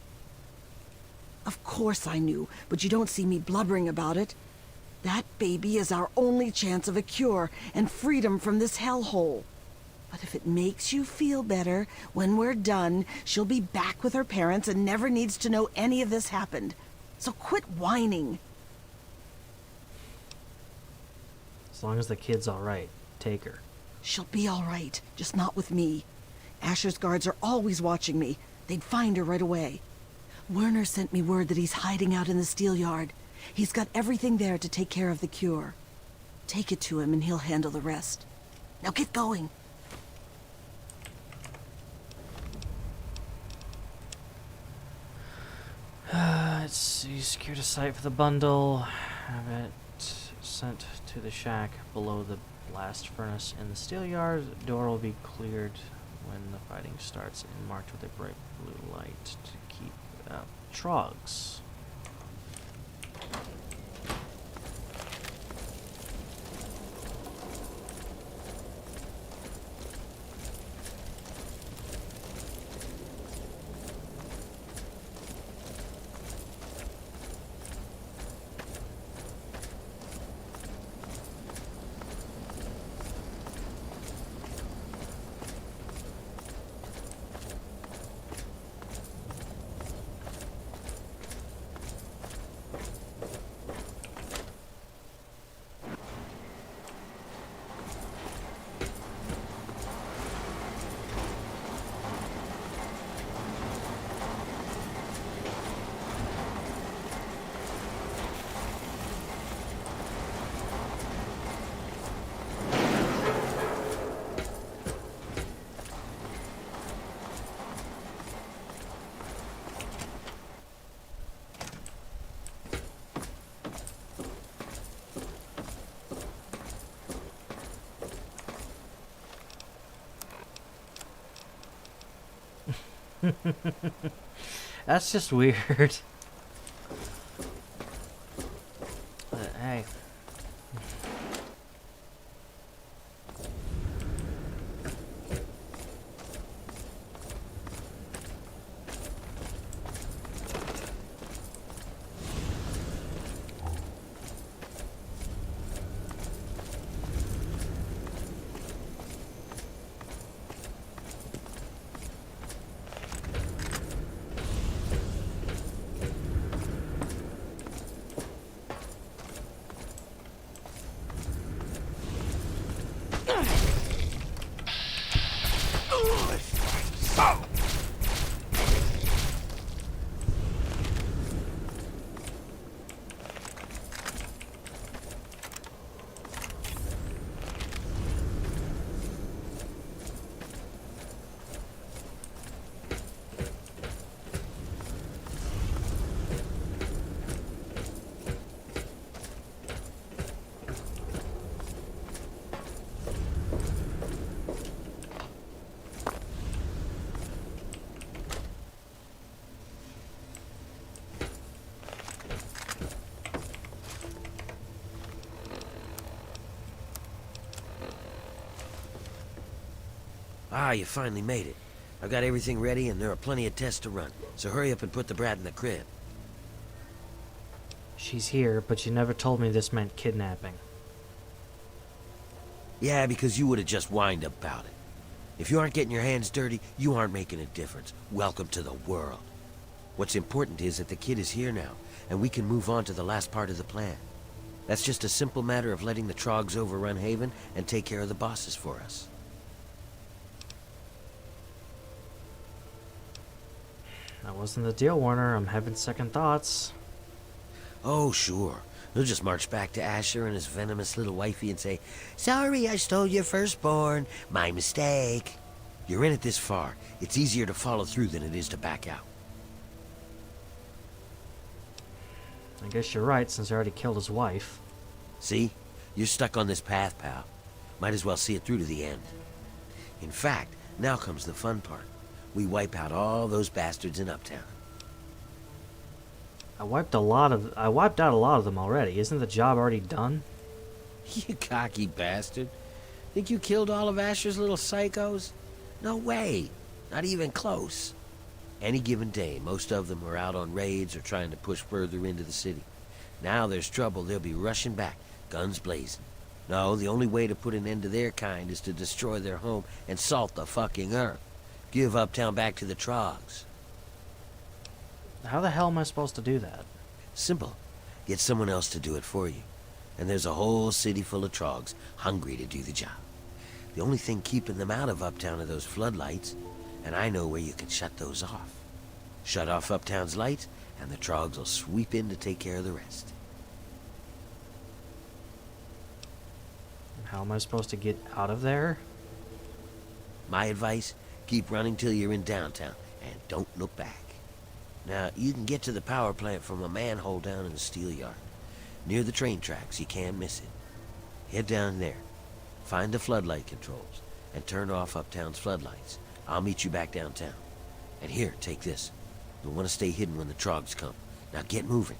Of course I knew, but you don't see me blubbering about it. That baby is our only chance of a cure and freedom from this hellhole. But if it makes you feel better, when we're done, she'll be back with her parents and never needs to know any of this happened. So quit whining. As long as the kid's alright, take her. She'll be all right, just not with me. Asher's guards are always watching me. They'd find her right away. Werner sent me word that he's hiding out in the steel yard. He's got everything there to take care of the cure. Take it to him and he'll handle the rest. Now get going. Let's see, secured a site for the bundle. Have it sent to the shack below the blast furnace in the steel yard. The door will be cleared when the fighting starts and marked with a bright blue light to keep out trogs. That's just weird. But hey. Ah, you finally made it. I've got everything ready and there are plenty of tests to run, so hurry up and put the brat in the crib. She's here, but you never told me this meant kidnapping. Yeah, because you would have just whined about it. If you aren't getting your hands dirty, you aren't making a difference. Welcome to the world. What's important is that the kid is here now, and we can move on to the last part of the plan. That's just a simple matter of letting the Trogs overrun Haven and take care of the bosses for us. That wasn't the deal, Warner. I'm having second thoughts. Oh, sure. He'll just march back to Asher and his venomous little wifey and say, "Sorry, I stole your firstborn. My mistake." You're in it this far. It's easier to follow through than it is to back out. I guess you're right, since I already killed his wife. See? You're stuck on this path, pal. Might as well see it through to the end. In fact, now comes the fun part. We wipe out all those bastards in Uptown. I wiped out a lot of them already. Isn't the job already done? You cocky bastard. Think you killed all of Asher's little psychos? No way. Not even close. Any given day, most of them are out on raids or trying to push further into the city. Now there's trouble, they'll be rushing back, guns blazing. No, the only way to put an end to their kind is to destroy their home and salt the fucking earth. Give Uptown back to the Trogs. How the hell am I supposed to do that? Simple. Get someone else to do it for you. And there's a whole city full of Trogs hungry to do the job. The only thing keeping them out of Uptown are those floodlights, and I know where you can shut those off. Shut off Uptown's lights, and the Trogs will sweep in to take care of the rest. How am I supposed to get out of there? My advice, keep running till you're in downtown, and don't look back. Now, you can get to the power plant from a manhole down in the steel yard. Near the train tracks, you can't miss it. Head down there, find the floodlight controls, and turn off Uptown's floodlights. I'll meet you back downtown. And here, take this. You'll want to stay hidden when the Trogs come. Now get moving.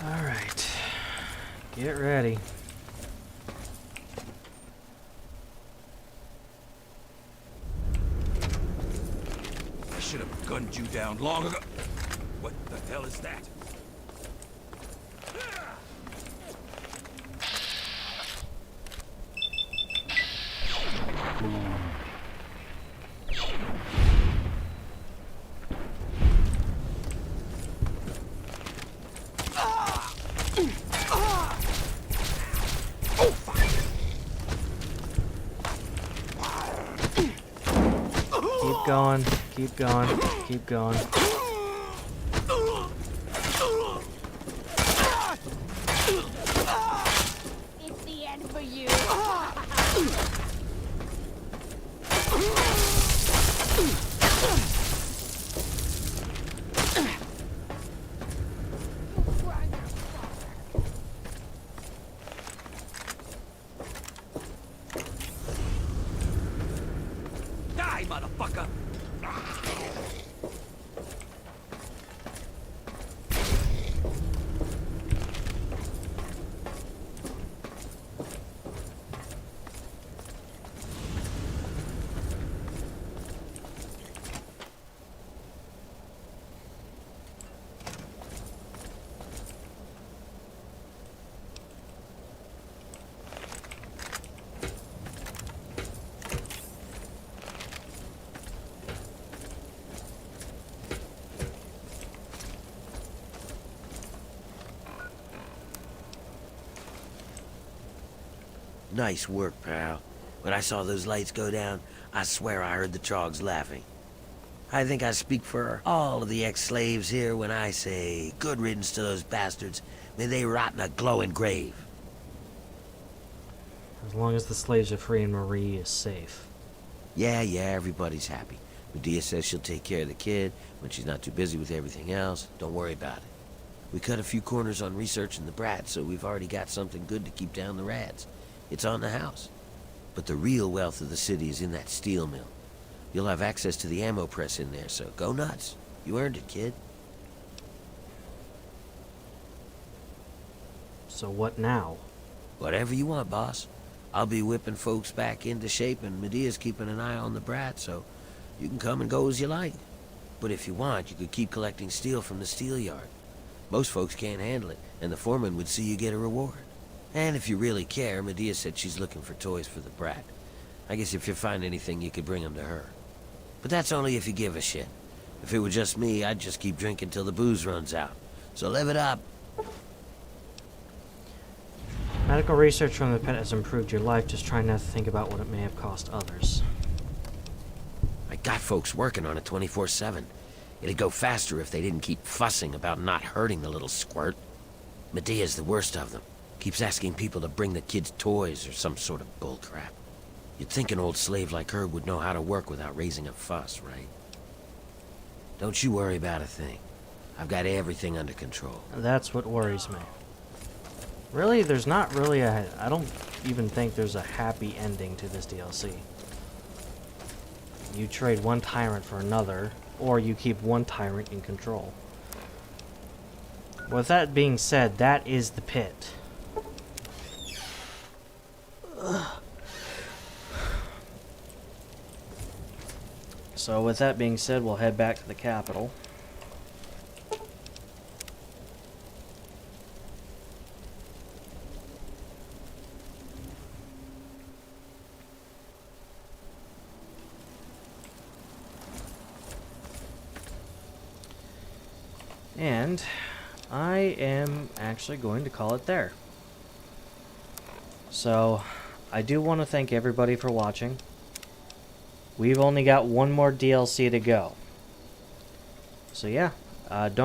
Alright. Get ready. I should have gunned you down long ago. What the hell is that? Keep going, keep going, keep going. It's the end for you. Die, motherfucker! Nice work, pal. When I saw those lights go down, I swear I heard the trogs laughing. I think I speak for all of the ex-slaves here when I say, good riddance to those bastards. May they rot in a glowing grave. As long as the slaves are free and Marie is safe. Yeah, everybody's happy. Medea says she'll take care of the kid when she's not too busy with everything else. Don't worry about it. We cut a few corners on researching the brat, so we've already got something good to keep down the rads. It's on the house. But the real wealth of the city is in that steel mill. You'll have access to the ammo press in there, so go nuts. You earned it, kid. So what now? Whatever you want, boss. I'll be whipping folks back into shape, and Medea's keeping an eye on the brat, so you can come and go as you like. But if you want, you could keep collecting steel from the steel yard. Most folks can't handle it, and the foreman would see you get a reward. And if you really care, Medea said she's looking for toys for the brat. I guess if you find anything, you could bring them to her. But that's only if you give a shit. If it were just me, I'd just keep drinking till the booze runs out. So live it up. Medical research from the pet has improved your life. Just try not to think about what it may have cost others. I got folks working on it 24/7. It'd go faster if they didn't keep fussing about not hurting the little squirt. Medea's the worst of them. Keeps asking people to bring the kids toys or some sort of bullcrap. You'd think an old slave like her would know how to work without raising a fuss, right? Don't you worry about a thing. I've got everything under control. That's what worries me. Really, there's not really a... I don't even think there's a happy ending to this DLC. You trade one tyrant for another, or you keep one tyrant in control. With that being said, that is the pit. So with that being said, we'll head back to the capital. And I am actually going to call it there. So I do want to thank everybody for watching. We've only got one more DLC to go. So yeah, don't